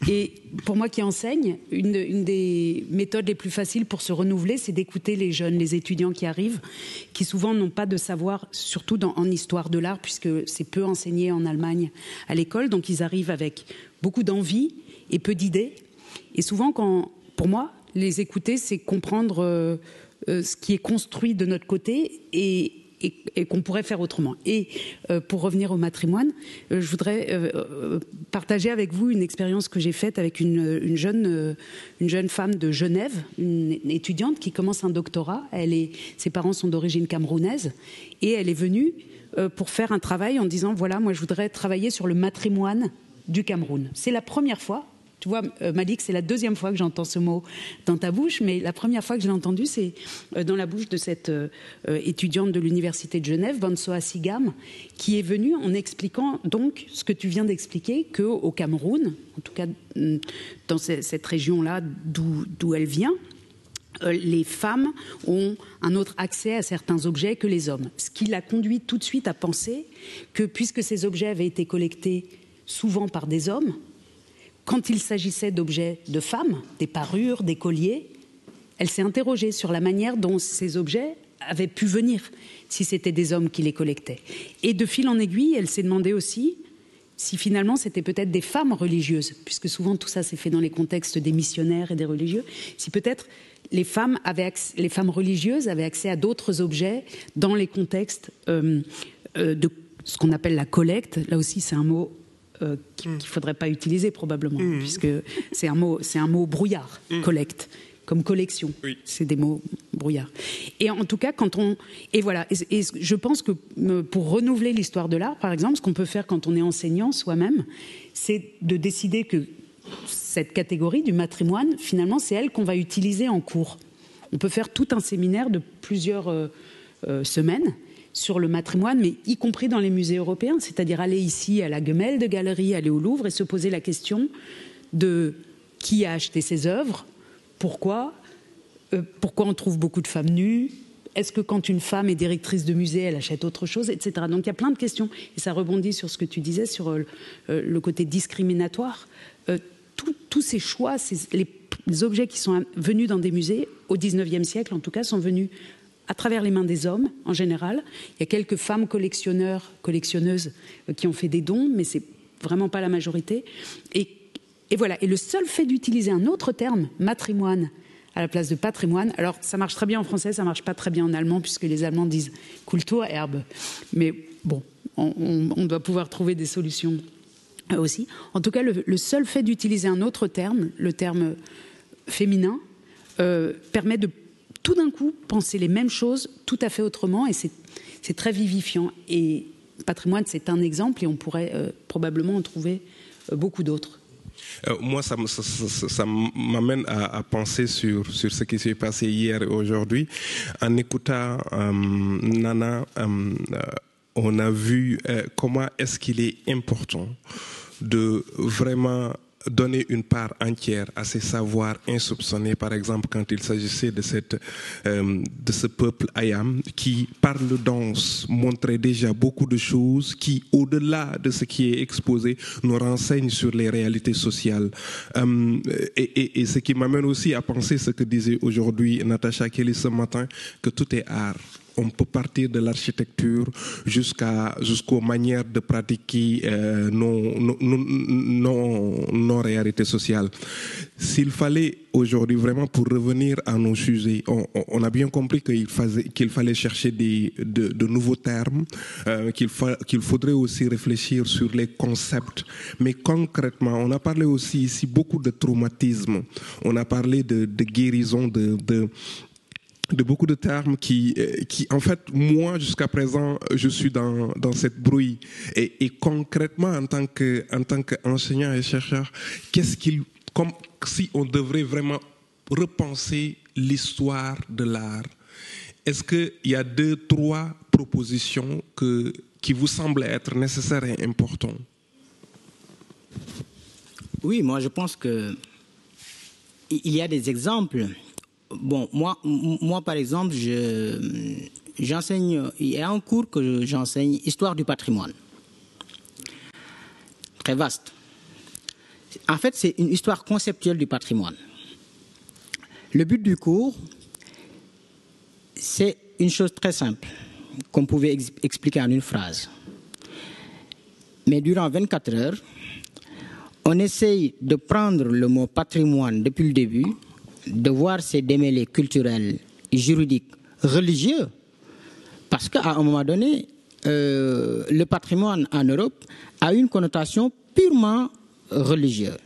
[SPEAKER 4] Et pour moi qui enseigne, une des méthodes les plus faciles pour se renouveler, c'est d'écouter les jeunes, les étudiants qui arrivent, qui souvent n'ont pas de savoir, surtout en histoire de l'art, puisque c'est peu enseigné en Allemagne à l'école, donc ils arrivent avec beaucoup d'envie et peu d'idées. Et souvent, pour moi, les écouter, c'est comprendre ce qui est construit de notre côté et qu'on pourrait faire autrement. Et pour revenir au matrimoine, je voudrais partager avec vous une expérience que j'ai faite avec une jeune femme de Genève, une étudiante qui commence un doctorat. Ses parents sont d'origine camerounaise et elle est venue pour faire un travail en disant, voilà, moi je voudrais travailler sur le matrimoine du Cameroun. C'est la première fois. Tu vois, Malik, c'est la deuxième fois que j'entends ce mot dans ta bouche, mais la première fois que je l'ai entendu, c'est dans la bouche de cette étudiante de l'Université de Genève, Bonsoa Sigam, qui est venue en expliquant donc ce que tu viens d'expliquer, qu'au Cameroun, en tout cas dans cette région-là d'où elle vient, les femmes ont un autre accès à certains objets que les hommes. Ce qui l'a conduit tout de suite à penser que, puisque ces objets avaient été collectés souvent par des hommes, quand il s'agissait d'objets de femmes, des parures, des colliers, elle s'est interrogée sur la manière dont ces objets avaient pu venir, si c'était des hommes qui les collectaient. Et de fil en aiguille, elle s'est demandé aussi si finalement c'était peut-être des femmes religieuses, puisque souvent tout ça s'est fait dans les contextes des missionnaires et des religieux, si peut-être les femmes religieuses avaient accès à d'autres objets dans les contextes de ce qu'on appelle la collecte. Là aussi, c'est un mot qu'il ne faudrait pas utiliser probablement, puisque c'est un mot brouillard, collecte. Comme collection, oui. C'est des mots brouillards. Et en tout cas, et je pense que pour renouveler l'histoire de l'art, par exemple, ce qu'on peut faire quand on est enseignant soi-même, c'est de décider que cette catégorie du matrimoine, finalement, c'est elle qu'on va utiliser en cours. On peut faire tout un séminaire de plusieurs semaines sur le matrimoine, mais y compris dans les musées européens, c'est-à-dire aller ici à la Gemäldegalerie, aller au Louvre et se poser la question de qui a acheté ces œuvres. Pourquoi on trouve beaucoup de femmes nues? Est-ce que quand une femme est directrice de musée, elle achète autre chose, etc. Donc il y a plein de questions. Et ça rebondit sur ce que tu disais, sur le côté discriminatoire. Tous ces choix, les objets qui sont venus dans des musées, au XIXe siècle en tout cas, sont venus à travers les mains des hommes, en général. Il y a quelques femmes collectionneuses qui ont fait des dons, mais c'est vraiment pas la majorité. Et voilà. Et le seul fait d'utiliser un autre terme, matrimoine, à la place de patrimoine, alors ça marche très bien en français, ça marche pas très bien en allemand, puisque les Allemands disent Kulturerbe. Mais bon, on doit pouvoir trouver des solutions aussi. En tout cas, le seul fait d'utiliser un autre terme, le terme féminin, permet de tout d'un coup penser les mêmes choses tout à fait autrement, et c'est très vivifiant. Et patrimoine, c'est un exemple, et on pourrait probablement en trouver beaucoup d'autres.
[SPEAKER 2] Moi, ça m'amène à penser sur ce qui s'est passé hier et aujourd'hui. En écoutant Nana, on a vu comment est-ce qu'il est important de vraiment donner une part entière à ces savoirs insoupçonnés, par exemple quand il s'agissait de ce peuple Ayam qui, par le danse, montrait déjà beaucoup de choses qui, au-delà de ce qui est exposé, nous renseignent sur les réalités sociales. Et ce qui m'amène aussi à penser ce que disait aujourd'hui Natacha Kelly ce matin, que tout est art. On peut partir de l'architecture jusqu'aux manières de pratiquer nos réalités sociales. S'il fallait aujourd'hui, vraiment pour revenir à nos sujets, on a bien compris qu'il fallait chercher de nouveaux termes, qu'il faudrait aussi réfléchir sur les concepts. Mais concrètement, on a parlé aussi ici beaucoup de traumatisme, on a parlé de guérison, de beaucoup de termes qui en fait, moi, jusqu'à présent, je suis dans cette brouille. Et concrètement, en tant qu'enseignant et chercheur, comme si on devrait vraiment repenser l'histoire de l'art, est-ce qu'il y a 2-3 propositions qui vous semblent être nécessaires et importantes?
[SPEAKER 3] Oui, moi, je pense qu'il y a des exemples. Bon, moi, par exemple, j'enseigne, il y a un cours que j'enseigne, Histoire du patrimoine. Très vaste. En fait, c'est une histoire conceptuelle du patrimoine. Le but du cours, c'est une chose très simple, qu'on pouvait expliquer en une phrase. Mais durant 24 heures, on essaye de prendre le mot patrimoine depuis le début, de voir ses démêlés culturels, juridiques, religieux, parce qu'à un moment donné, le patrimoine en Europe a une connotation purement religieuse.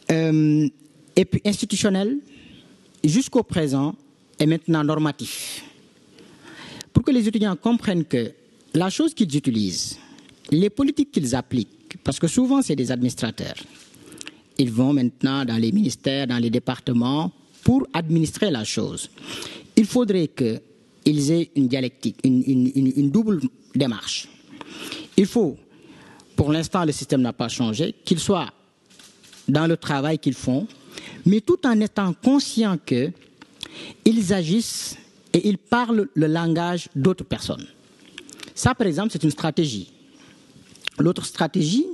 [SPEAKER 3] Et puis institutionnel, jusqu'au présent, et maintenant normatif. Pour que les étudiants comprennent que la chose qu'ils utilisent, les politiques qu'ils appliquent, parce que souvent c'est des administrateurs, ils vont maintenant dans les ministères, dans les départements pour administrer la chose. Il faudrait qu'ils aient une dialectique, une double démarche. Il faut, pour l'instant le système n'a pas changé, qu'ils soient dans le travail qu'ils font, mais tout en étant conscients qu'ils agissent et ils parlent le langage d'autres personnes. Ça, par exemple, c'est une stratégie. L'autre stratégie,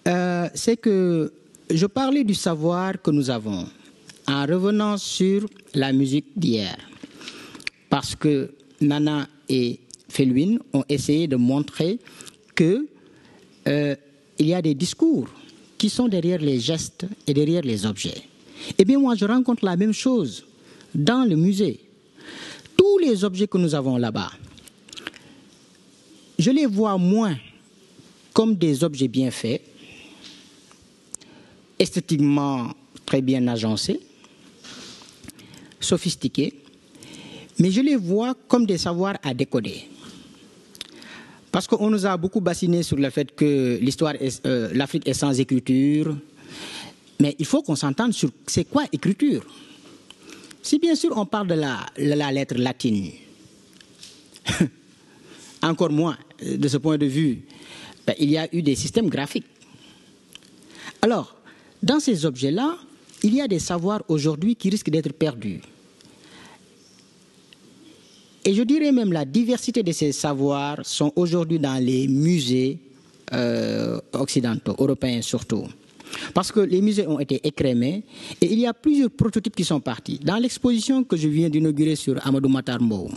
[SPEAKER 3] c'est que je parlais du savoir que nous avons en revenant sur la musique d'hier. Parce que Nana et Felwine ont essayé de montrer que il y a des discours qui sont derrière les gestes et derrière les objets. Eh bien, moi, je rencontre la même chose dans le musée. Tous les objets que nous avons là-bas, je les vois moins comme des objets bien faits, esthétiquement très bien agencés, sophistiqués, mais je les vois comme des savoirs à décoder. Parce qu'on nous a beaucoup bassiné sur le fait que l'Afrique est sans écriture, mais il faut qu'on s'entende sur c'est quoi écriture. Si bien sûr on parle de la lettre latine, encore moins de ce point de vue, il y a eu des systèmes graphiques. Alors, dans ces objets-là, il y a des savoirs aujourd'hui qui risquent d'être perdus. Et je dirais même la diversité de ces savoirs sont aujourd'hui dans les musées occidentaux, européens surtout. Parce que les musées ont été écrémés et il y a plusieurs prototypes qui sont partis. Dans l'exposition que je viens d'inaugurer sur Amadou Mahtar Mbow,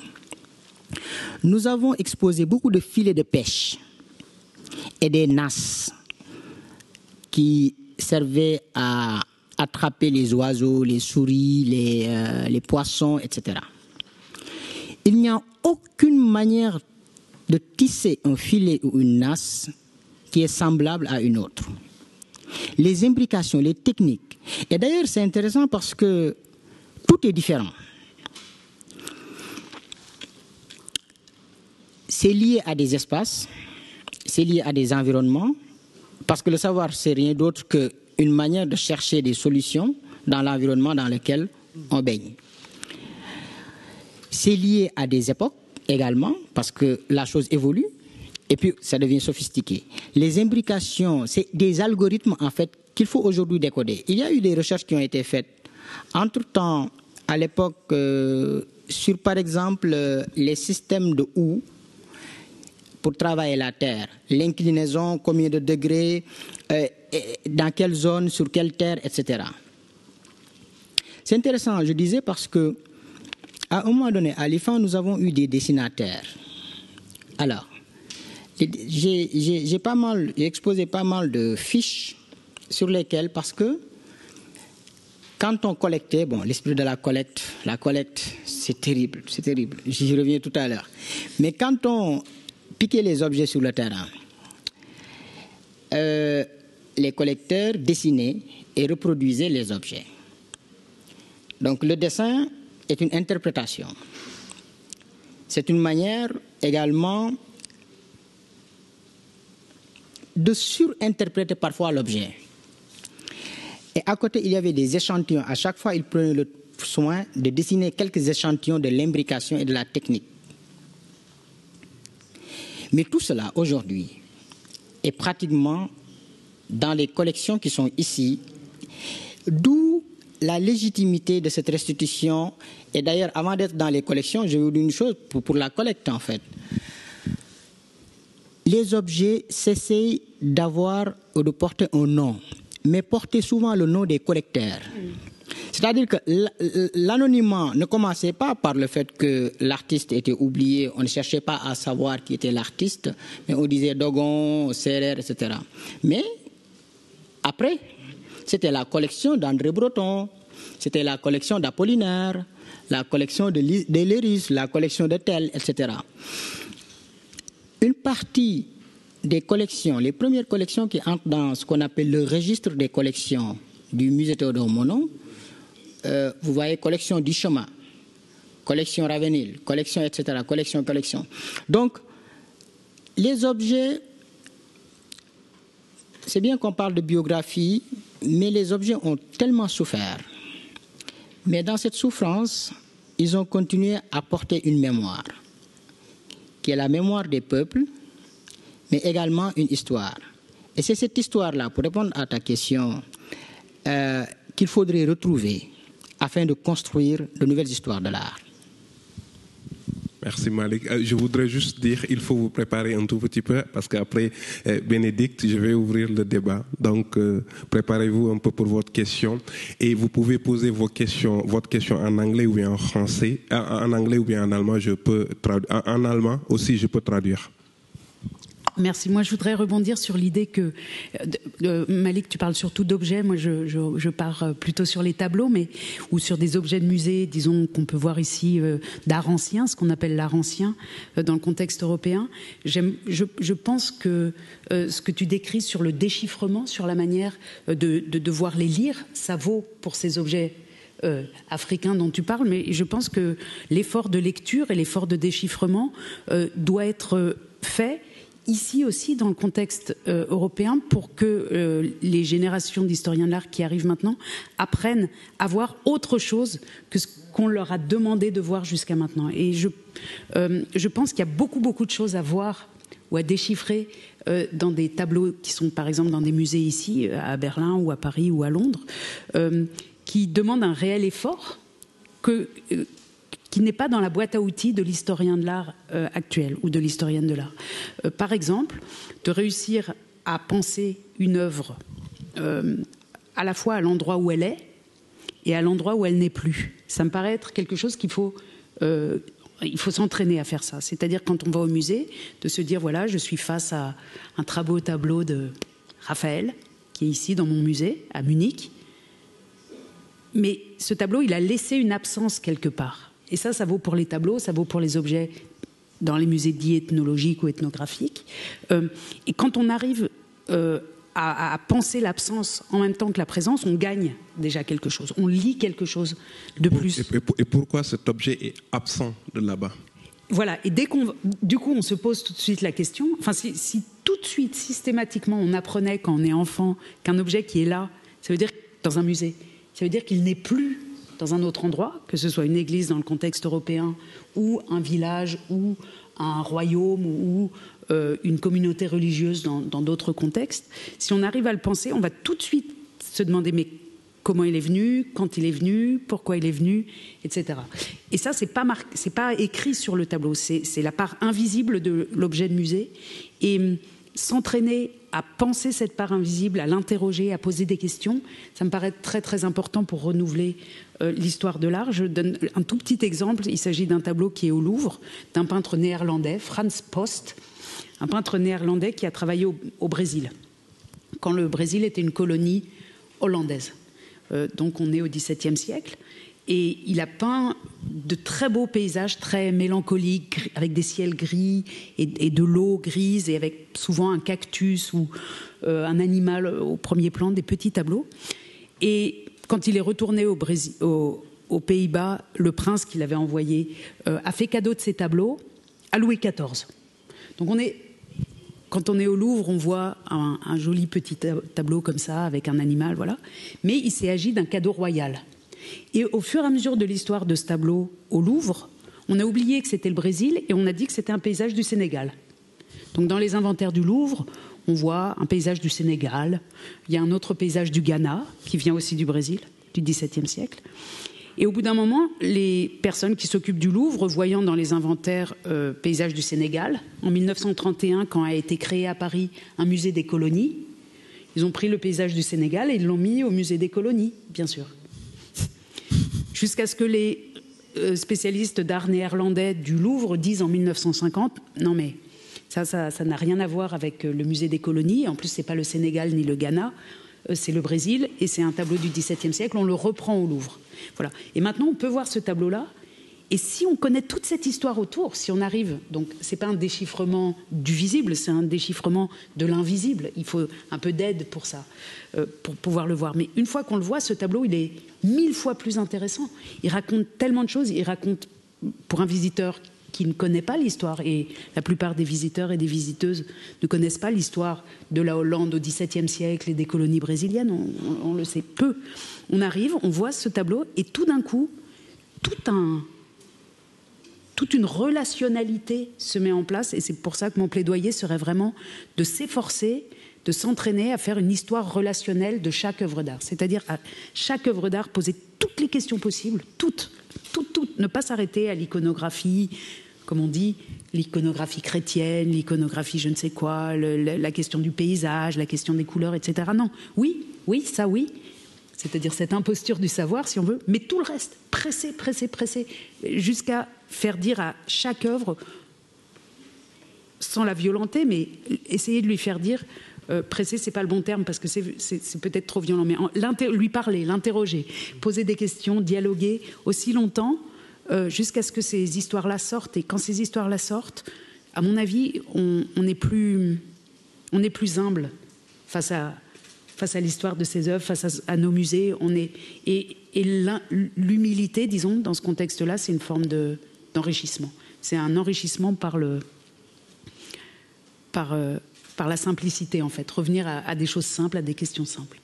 [SPEAKER 3] nous avons exposé beaucoup de filets de pêche et des nasses qui servaient à attraper les oiseaux, les souris, les poissons, etc. Il n'y a aucune manière de tisser un filet ou une nasse qui est semblable à une autre. Les imbrications, les techniques. Et d'ailleurs, c'est intéressant parce que tout est différent. C'est lié à des espaces, c'est lié à des environnements, parce que le savoir, c'est rien d'autre qu'une manière de chercher des solutions dans l'environnement dans lequel on baigne. C'est lié à des époques également, parce que la chose évolue, et puis ça devient sophistiqué. Les imbrications, c'est des algorithmes en fait qu'il faut aujourd'hui décoder. Il y a eu des recherches qui ont été faites entre-temps, à l'époque, sur par exemple les systèmes de houe pour travailler la terre, l'inclinaison, combien de degrés, dans quelle zone, sur quelle terre, etc. C'est intéressant, je disais, parce que à un moment donné, à l'IFAN, nous avons eu des dessinateurs. Alors, j'ai exposé pas mal de fiches sur lesquelles, parce que quand on collectait, bon, l'esprit de la collecte, c'est terrible, j'y reviens tout à l'heure. Mais quand on piquait les objets sur le terrain, les collecteurs dessinaient et reproduisaient les objets. Donc le dessin est une interprétation. C'est une manière également de surinterpréter parfois l'objet. Et à côté, il y avait des échantillons. À chaque fois, il prenait le soin de dessiner quelques échantillons de l'imbrication et de la technique. Mais tout cela, aujourd'hui, est pratiquement dans les collections qui sont ici, d'où la légitimité de cette restitution. Et d'ailleurs, avant d'être dans les collections, je vais vous dire une chose pour la collecte, en fait. Les objets s'essayent d'avoir ou de porter un nom, mais porter souvent le nom des collecteurs. C'est-à-dire que l'anonymat ne commençait pas par le fait que l'artiste était oublié, on ne cherchait pas à savoir qui était l'artiste, mais on disait Dogon, Serrer, etc. Mais après, c'était la collection d'André Breton, c'était la collection d'Apollinaire, la collection de Léris, la collection de Tel, etc. Une partie des collections, les premières collections qui entrent dans ce qu'on appelle le registre des collections du musée Théodore Monod, vous voyez collection du chemin, collection Ravenil, collection, etc., collection. Donc, les objets, c'est bien qu'on parle de biographie, mais les objets ont tellement souffert. Mais dans cette souffrance, ils ont continué à porter une mémoire, qui est la mémoire des peuples, mais également une histoire. Et c'est cette histoire-là, pour répondre à ta question, qu'il faudrait retrouver afin de construire de nouvelles histoires de l'art.
[SPEAKER 2] Merci Malik. Je voudrais juste dire, il faut vous préparer un tout petit peu parce qu'après Bénédicte, je vais ouvrir le débat. Donc, préparez-vous un peu pour votre question et vous pouvez poser votre question en anglais ou bien en français, en anglais ou bien en allemand. Je peux en allemand aussi, je peux traduire.
[SPEAKER 4] Merci. Moi, je voudrais rebondir sur l'idée que, Malik, tu parles surtout d'objets. Moi, je pars plutôt sur les tableaux, ou sur des objets de musée, disons, qu'on peut voir ici, d'art ancien, ce qu'on appelle l'art ancien, dans le contexte européen. Je pense que ce que tu décris sur le déchiffrement, sur la manière de devoir les lire, ça vaut pour ces objets africains dont tu parles, mais je pense que l'effort de lecture et l'effort de déchiffrement doit être fait ici aussi dans le contexte européen pour que les générations d'historiens de l'art qui arrivent maintenant apprennent à voir autre chose que ce qu'on leur a demandé de voir jusqu'à maintenant. Et je pense qu'il y a beaucoup de choses à voir ou à déchiffrer dans des tableaux qui sont par exemple dans des musées ici, à Berlin ou à Paris ou à Londres, qui demandent un réel effort qui n'est pas dans la boîte à outils de l'historien de l'art actuel ou de l'historienne de l'art. Par exemple, de réussir à penser une œuvre à la fois à l'endroit où elle est et à l'endroit où elle n'est plus. Ça me paraît être quelque chose qu'il faut... il faut s'entraîner à faire ça. C'est-à-dire quand on va au musée, de se dire, voilà, je suis face à un très beau tableau de Raphaël, qui est ici dans mon musée, à Munich. Mais ce tableau, il a laissé une absence quelque part. Et ça vaut pour les tableaux, ça vaut pour les objets dans les musées dits ethnologiques ou ethnographiques. Et quand on arrive à penser l'absence en même temps que la présence, on gagne déjà quelque chose. On lit quelque chose de plus.
[SPEAKER 2] Et pourquoi cet objet est absent de là-bas?
[SPEAKER 4] Voilà. Et du coup, on se pose tout de suite la question. Enfin, si tout de suite, systématiquement, on apprenait quand on est enfant qu'un objet qui est là, ça veut dire dans un musée, ça veut dire qu'il n'est plus dans un autre endroit, que ce soit une église dans le contexte européen, ou un village, ou un royaume, ou une communauté religieuse dans d'autres contextes. Si on arrive à le penser, on va tout de suite se demander mais comment il est venu, quand il est venu, pourquoi il est venu, etc. Et ça, c'est pas écrit sur le tableau, c'est la part invisible de l'objet de musée. Et s'entraîner à penser cette part invisible, à l'interroger, à poser des questions, ça me paraît très important pour renouveler l'histoire de l'art. Je donne un tout petit exemple. Il s'agit d'un tableau qui est au Louvre, d'un peintre néerlandais, Frans Post, un peintre néerlandais qui a travaillé au Brésil, quand le Brésil était une colonie hollandaise. Donc on est au XVIIe siècle. Et il a peint de très beaux paysages très mélancoliques, avec des ciels gris et de l'eau grise, et avec souvent un cactus ou un animal au premier plan, des petits tableaux. Et quand il est retourné aux Pays-Bas, le prince qui l'avait envoyé a fait cadeau de ces tableaux à Louis XIV. Donc quand on est au Louvre, on voit un joli petit tableau comme ça, avec un animal, voilà. Mais il s'est agi d'un cadeau royal. Et au fur et à mesure de l'histoire de ce tableau au Louvre, on a oublié que c'était le Brésil et on a dit que c'était un paysage du Sénégal. Donc dans les inventaires du Louvre, on voit un paysage du Sénégal. Il y a un autre paysage du Ghana, qui vient aussi du Brésil, du XVIIe siècle. Et au bout d'un moment, les personnes qui s'occupent du Louvre, voyant dans les inventaires paysage du Sénégal, en 1931, quand a été créé à Paris un musée des colonies, ils ont pris le paysage du Sénégal et ils l'ont mis au musée des colonies, bien sûr. Jusqu'à ce que les spécialistes d'art néerlandais du Louvre disent en 1950 « Non mais ça n'a rien à voir avec le musée des colonies, en plus c'est pas le Sénégal ni le Ghana, c'est le Brésil et c'est un tableau du XVIIe siècle, on le reprend au Louvre. » Voilà. Et maintenant on peut voir ce tableau-là, et si on connaît toute cette histoire autour, si on arrive, donc c'est pas un déchiffrement du visible, c'est un déchiffrement de l'invisible, il faut un peu d'aide pour ça, pour pouvoir le voir. Mais une fois qu'on le voit, ce tableau, il est 1000 fois plus intéressant. Il raconte tellement de choses, il raconte, pour un visiteur qui ne connaît pas l'histoire, et la plupart des visiteurs et des visiteuses ne connaissent pas l'histoire de la Hollande au XVIIe siècle et des colonies brésiliennes, on le sait peu. On arrive, on voit ce tableau, et tout d'un coup, toute une relationnalité se met en place, et c'est pour ça que mon plaidoyer serait vraiment de s'efforcer, de s'entraîner à faire une histoire relationnelle de chaque œuvre d'art. C'est-à-dire à chaque œuvre d'art poser toutes les questions possibles, toutes, ne pas s'arrêter à l'iconographie, comme on dit, l'iconographie chrétienne, l'iconographie je ne sais quoi, la question du paysage, la question des couleurs, etc. Non, oui, ça oui. C'est-à-dire cette imposture du savoir, si on veut, mais tout le reste, pressé, jusqu'à faire dire à chaque œuvre, sans la violenter, mais essayer de lui faire dire, pressé, c'est pas le bon terme, parce que c'est peut-être trop violent, mais lui parler, l'interroger, poser des questions, dialoguer aussi longtemps, jusqu'à ce que ces histoires-là sortent. Et quand ces histoires-là sortent, à mon avis, on est plus humble face à l'histoire de ces œuvres, face à nos musées. Et l'humilité, disons, dans ce contexte-là, c'est une forme d'enrichissement. C'est un enrichissement par la simplicité, en fait. Revenir à des choses simples, à des questions simples.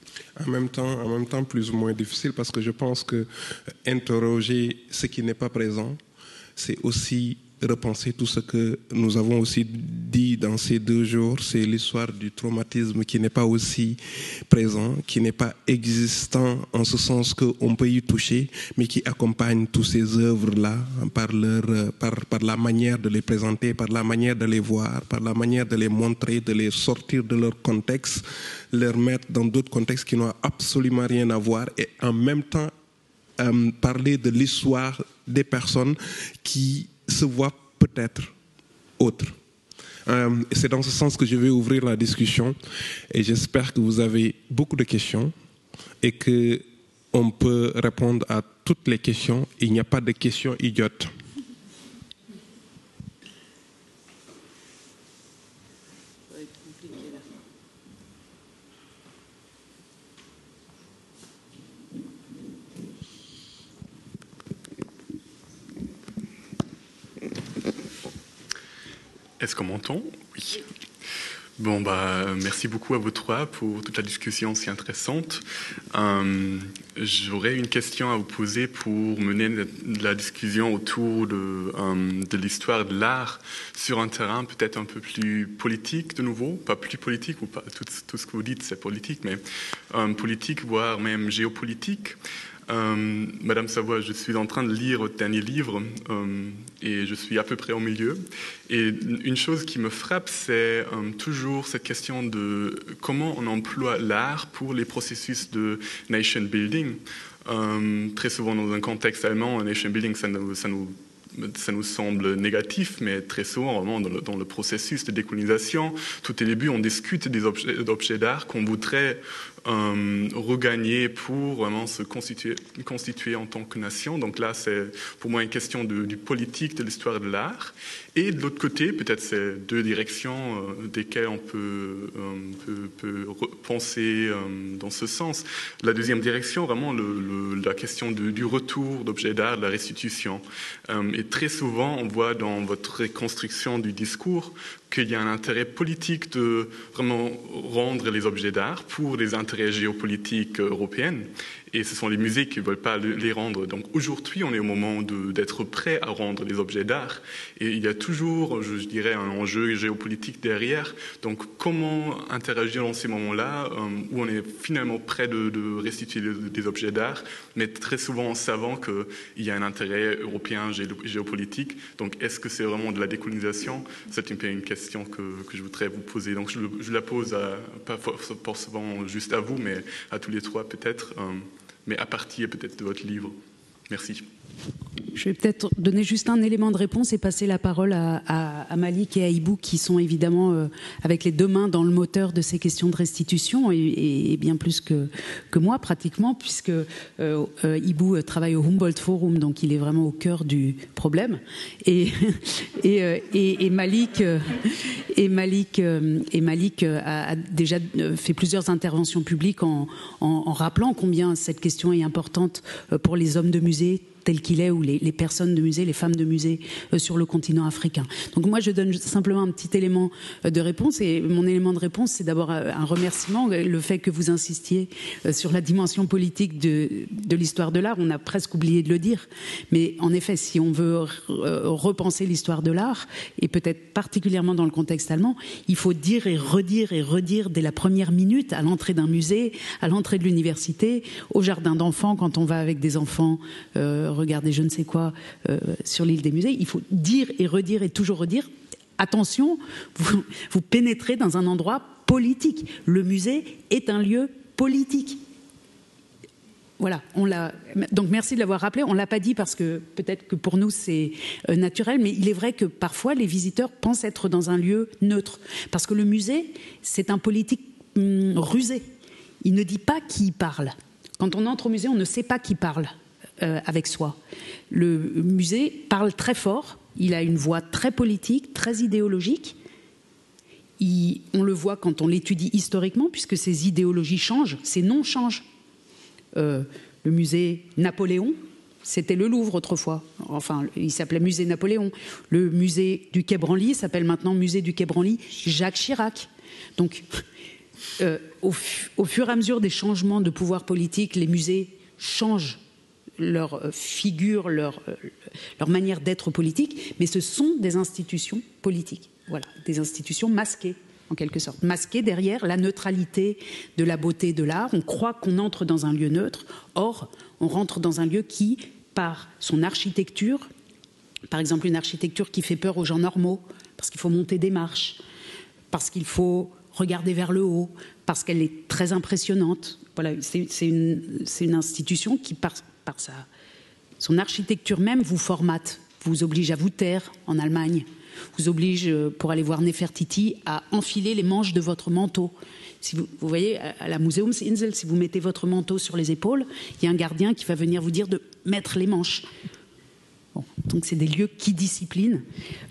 [SPEAKER 2] En même temps, plus ou moins difficile, parce que je pense que interroger ce qui n'est pas présent, c'est aussi repenser tout ce que nous avons aussi dit dans ces 2 jours. C'est l'histoire du traumatisme qui n'est pas aussi présent, qui n'est pas existant en ce sens qu'on peut y toucher, mais qui accompagne toutes ces œuvres-là par la manière de les présenter, par la manière de les voir, par la manière de les montrer, de les sortir de leur contexte, les mettre dans d'autres contextes qui n'ont absolument rien à voir, et en même temps parler de l'histoire des personnes qui se voient peut-être autres. C'est dans ce sens que je vais ouvrir la discussion, et j'espère que vous avez beaucoup de questions et qu'on peut répondre à toutes les questions. Il n'y a pas de questions idiotes.
[SPEAKER 5] Est-ce qu'on m'entend? Oui. Bon, merci beaucoup à vous 3 pour toute la discussion si intéressante. J'aurais une question à vous poser pour mener la discussion autour de l'histoire de l'art sur un terrain peut-être un peu plus politique de nouveau, pas plus politique, ou pas tout ce que vous dites c'est politique, mais politique, voire même géopolitique. Madame Savoie, je suis en train de lire votre dernier livre et je suis à peu près au milieu. Et une chose qui me frappe, c'est toujours cette question de comment on emploie l'art pour les processus de nation building. Très souvent dans un contexte allemand, un nation building, ça nous semble négatif, mais très souvent, vraiment, dans le processus de décolonisation, tout au début, on discute des objets d'art qu'on voudrait regagner pour vraiment se constituer en tant que nation. Donc là, c'est pour moi une question du politique, de l'histoire de l'art. Et de l'autre côté, peut-être c'est 2 directions desquelles on peut penser dans ce sens. La deuxième direction, vraiment la question du retour d'objets d'art, de la restitution. Et très souvent, on voit dans votre reconstruction du discours qu'il y a un intérêt politique de vraiment rendre les objets d'art pour les intérêts géopolitiques européens. Et ce sont les musées qui ne veulent pas les rendre. Donc aujourd'hui, on est au moment d'être prêt à rendre les objets d'art. Et il y a toujours, je dirais, un enjeu géopolitique derrière. Donc comment interagir dans ces moments-là où on est finalement prêt de restituer des objets d'art, mais très souvent en savant qu'il y a un intérêt européen géopolitique. Donc est-ce que c'est vraiment de la décolonisation? C'est une question que je voudrais vous poser. Donc je la pose pas forcément juste à vous, mais à tous les 3 peut-être. Mais à partir peut-être de votre livre. Merci.
[SPEAKER 4] Je vais peut-être donner juste un élément de réponse et passer la parole à Malik et à Ibou, qui sont évidemment avec les 2 mains dans le moteur de ces questions de restitution, et bien plus que moi pratiquement, puisque Ibou travaille au Humboldt Forum, donc il est vraiment au cœur du problème. Et Malik a déjà fait plusieurs interventions publiques en rappelant combien cette question est importante pour les hommes de musée tel qu'il est, ou les personnes de musée, les femmes de musée sur le continent africain. Donc moi, je donne simplement un petit élément de réponse, et mon élément de réponse, c'est d'abord un remerciement, le fait que vous insistiez sur la dimension politique de l'histoire de l'art. On a presque oublié de le dire, mais en effet, si on veut repenser l'histoire de l'art, et peut-être particulièrement dans le contexte allemand, il faut dire et redire dès la première minute, à l'entrée d'un musée, à l'entrée de l'université, au jardin d'enfants, quand on va avec des enfants regarder je ne sais quoi sur l'île des musées. Il faut dire et redire et toujours redire. Attention, vous pénétrez dans un endroit politique. Le musée est un lieu politique. Voilà, donc merci de l'avoir rappelé. On ne l'a pas dit parce que peut-être que pour nous c'est naturel, mais il est vrai que parfois les visiteurs pensent être dans un lieu neutre. Parce que le musée, c'est un politique rusé. Il ne dit pas qui y parle. Quand on entre au musée, on ne sait pas qui parle avec soi. Le musée parle très fort. Il a une voix très politique, très idéologique. On le voit quand on l'étudie historiquement, puisque ces idéologies changent, ces noms changent. Le musée Napoléon, c'était le Louvre autrefois. Enfin, il s'appelait musée Napoléon. Le musée du Quai Branly s'appelle maintenant musée du Quai Branly Jacques Chirac. Donc, au fur et à mesure des changements de pouvoir politique, les musées changent leur figure, leur manière d'être politique, mais ce sont des institutions politiques. Voilà, des institutions masquées, en quelque sorte. Masquées derrière la neutralité de la beauté de l'art. On croit qu'on entre dans un lieu neutre. Or, on rentre dans un lieu qui, par son architecture, par exemple une architecture qui fait peur aux gens normaux, parce qu'il faut monter des marches, parce qu'il faut regarder vers le haut, parce qu'elle est très impressionnante. Voilà, c'est une institution qui, par son architecture même, vous formate, vous oblige à vous taire en Allemagne, vous oblige, pour aller voir Nefertiti, à enfiler les manches de votre manteau. Si vous voyez, à la Museumsinsel, si vous mettez votre manteau sur les épaules, il y a un gardien qui va venir vous dire de mettre les manches. Bon, donc c'est des lieux qui disciplinent.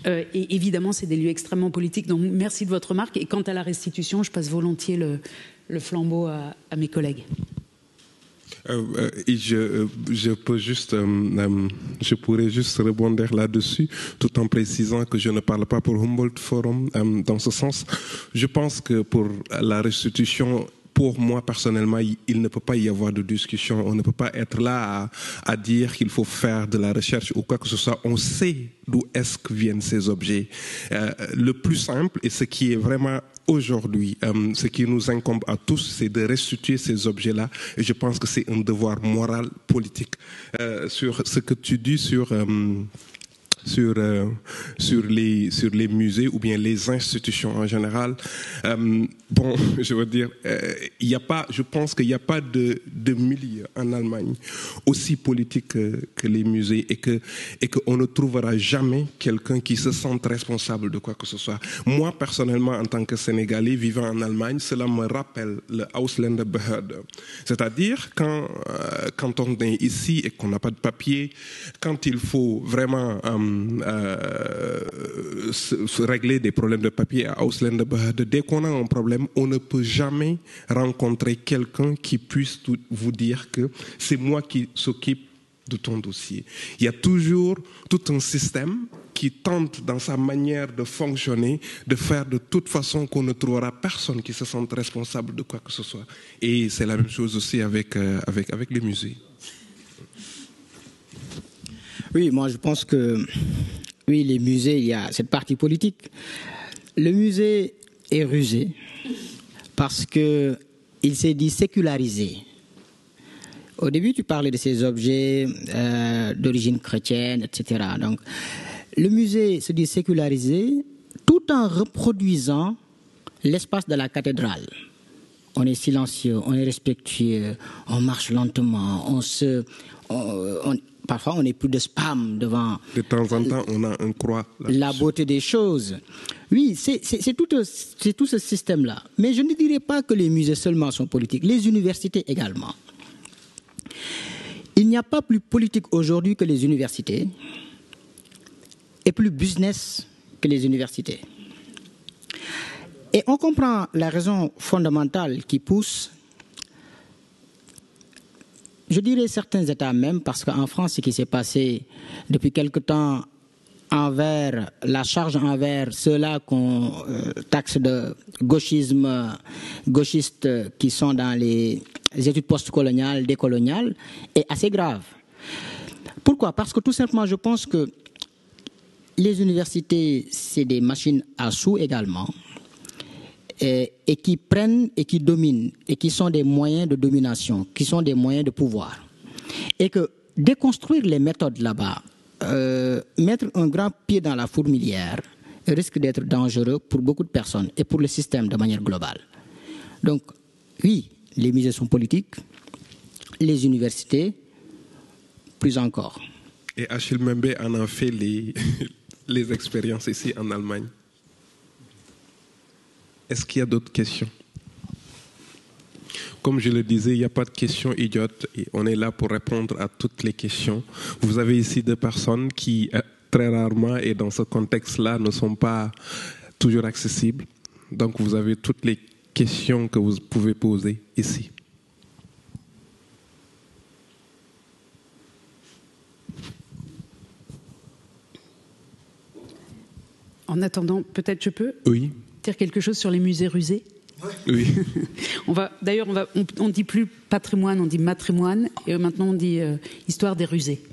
[SPEAKER 4] Et évidemment, c'est des lieux extrêmement politiques. Donc merci de votre remarque. Et quant à la restitution, je passe volontiers le flambeau à mes collègues.
[SPEAKER 2] Je pourrais juste rebondir là-dessus, tout en précisant que je ne parle pas pour Humboldt Forum dans ce sens. Je pense que pour la restitution, pour moi personnellement, il ne peut pas y avoir de discussion. On ne peut pas être là à dire qu'il faut faire de la recherche ou quoi que ce soit. On sait d'où est-ce que viennent ces objets. Le plus simple et ce qui est vraiment aujourd'hui, ce qui nous incombe à tous, c'est de restituer ces objets-là. Et je pense que c'est un devoir moral, politique. Sur ce que tu dis sur les musées ou bien les institutions en général. Bon, je veux dire, je pense qu'il n'y a pas de milieu en Allemagne aussi politique que les musées et qu'on ne trouvera jamais quelqu'un qui se sente responsable de quoi que ce soit. Moi, personnellement, en tant que Sénégalais vivant en Allemagne, cela me rappelle le Ausländerbehörde. C'est-à-dire, quand on est ici et qu'on n'a pas de papier, quand il faut vraiment se régler des problèmes de papier à Ausländerbehörde, dès qu'on a un problème, on ne peut jamais rencontrer quelqu'un qui puisse vous dire que c'est moi qui s'occupe de ton dossier. Il y a toujours tout un système qui tente, dans sa manière de fonctionner, de faire de toute façon qu'on ne trouvera personne qui se sente responsable de quoi que ce soit. Et c'est la même chose aussi avec les musées.
[SPEAKER 3] Oui, moi je pense que oui, les musées, il y a cette partie politique. Le musée est rusé parce qu'il s'est dit sécularisé. Au début, tu parlais de ces objets d'origine chrétienne, etc. Donc, le musée se dit sécularisé tout en reproduisant l'espace de la cathédrale. On est silencieux, on est respectueux, on marche lentement, parfois on n'est plus de spam devant.
[SPEAKER 2] De temps en temps, on a un croix.
[SPEAKER 3] La beauté des choses. Oui, c'est tout ce système-là. Mais je ne dirais pas que les musées seulement sont politiques, les universités également. Il n'y a pas plus politique aujourd'hui que les universités et plus business que les universités. Et on comprend la raison fondamentale qui pousse, je dirais certains États même, parce qu'en France, ce qui s'est passé depuis quelque temps envers la charge envers ceux-là qu'on taxe de gauchistes qui sont dans les études postcoloniales, décoloniales, est assez grave. Pourquoi? Parce que tout simplement, je pense que les universités, c'est des machines à sous également, et qui prennent et qui dominent, et qui sont des moyens de domination, qui sont des moyens de pouvoir. Et que déconstruire les méthodes là-bas, mettre un grand pied dans la fourmilière risque d'être dangereux pour beaucoup de personnes et pour le système de manière globale. Donc, oui, les musées sont politiques, les universités, plus encore.
[SPEAKER 2] Et Achille Mbembe en a fait les expériences ici en Allemagne. Est-ce qu'il y a d'autres questions? Comme je le disais, il n'y a pas de questions idiotes et on est là pour répondre à toutes les questions. Vous avez ici deux personnes qui, très rarement et dans ce contexte-là, ne sont pas toujours accessibles. Donc vous avez toutes les questions que vous pouvez poser ici.
[SPEAKER 4] En attendant, peut-être je peux dire quelque chose sur les musées rusés.
[SPEAKER 2] Oui.
[SPEAKER 4] On dit plus patrimoine, on dit matrimoine, et maintenant on dit histoire des rusés.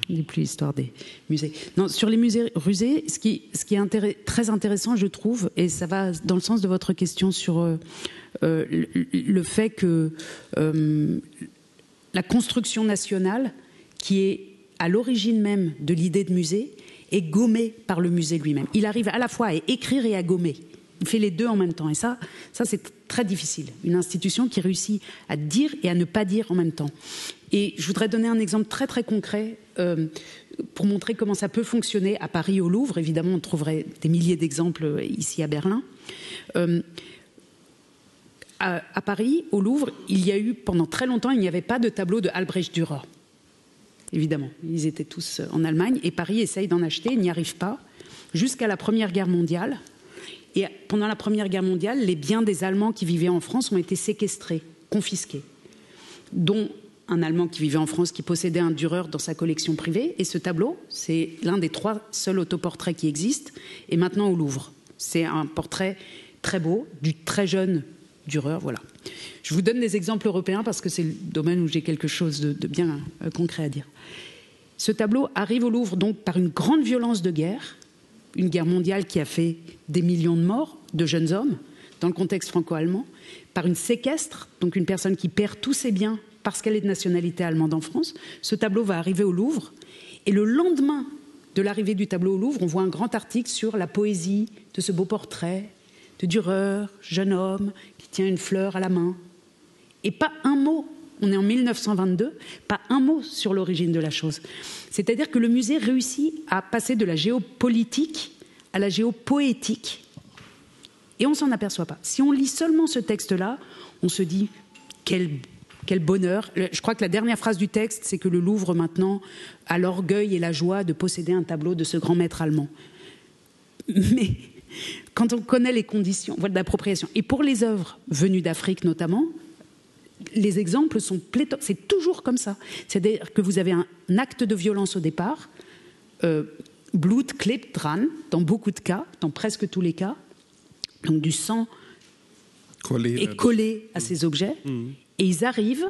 [SPEAKER 4] On dit plus histoire des musées. Non, sur les musées rusés, ce qui est très intéressant, je trouve, et ça va dans le sens de votre question sur le fait que la construction nationale, qui est à l'origine même de l'idée de musée, est gommé par le musée lui-même. Il arrive à la fois à écrire et à gommer. Il fait les deux en même temps. Et ça c'est très difficile. Une institution qui réussit à dire et à ne pas dire en même temps. Et je voudrais donner un exemple très très concret pour montrer comment ça peut fonctionner à Paris, au Louvre. Évidemment, on trouverait des milliers d'exemples ici à Berlin. À Paris, au Louvre, il y a eu, pendant très longtemps, il n'y avait pas de tableau de Albrecht Dürer. Évidemment, ils étaient tous en Allemagne et Paris essaye d'en acheter, il n'y arrive pas, jusqu'à la Première Guerre mondiale. Et pendant la Première Guerre mondiale, les biens des Allemands qui vivaient en France ont été séquestrés, confisqués, dont un Allemand qui vivait en France qui possédait un Dürer dans sa collection privée. Et ce tableau, c'est l'un des 3 seuls autoportraits qui existent, et maintenant au Louvre. C'est un portrait très beau, du très jeune Dürer, voilà. Je vous donne des exemples européens parce que c'est le domaine où j'ai quelque chose de bien concret à dire. Ce tableau arrive au Louvre donc par une grande violence de guerre, une guerre mondiale qui a fait des millions de morts, de jeunes hommes, dans le contexte franco-allemand, par une séquestre, donc une personne qui perd tous ses biens parce qu'elle est de nationalité allemande en France. Ce tableau va arriver au Louvre et le lendemain de l'arrivée du tableau au Louvre, on voit un grand article sur la poésie de ce beau portrait de Dürer, jeune homme, qui tient une fleur à la main. Et pas un mot, on est en 1922, pas un mot sur l'origine de la chose. C'est-à-dire que le musée réussit à passer de la géopolitique à la géopoétique. Et on ne s'en aperçoit pas. Si on lit seulement ce texte-là, on se dit quel bonheur. Je crois que la dernière phrase du texte, c'est que le Louvre maintenant a l'orgueil et la joie de posséder un tableau de ce grand maître allemand. Mais quand on connaît les conditions d'appropriation, et pour les œuvres venues d'Afrique notamment, les exemples sont pléthoriques. C'est toujours comme ça. C'est-à-dire que vous avez un acte de violence au départ, Blut klebt dran, dans beaucoup de cas, dans presque tous les cas, donc du sang est collé à ces objets, et ils arrivent,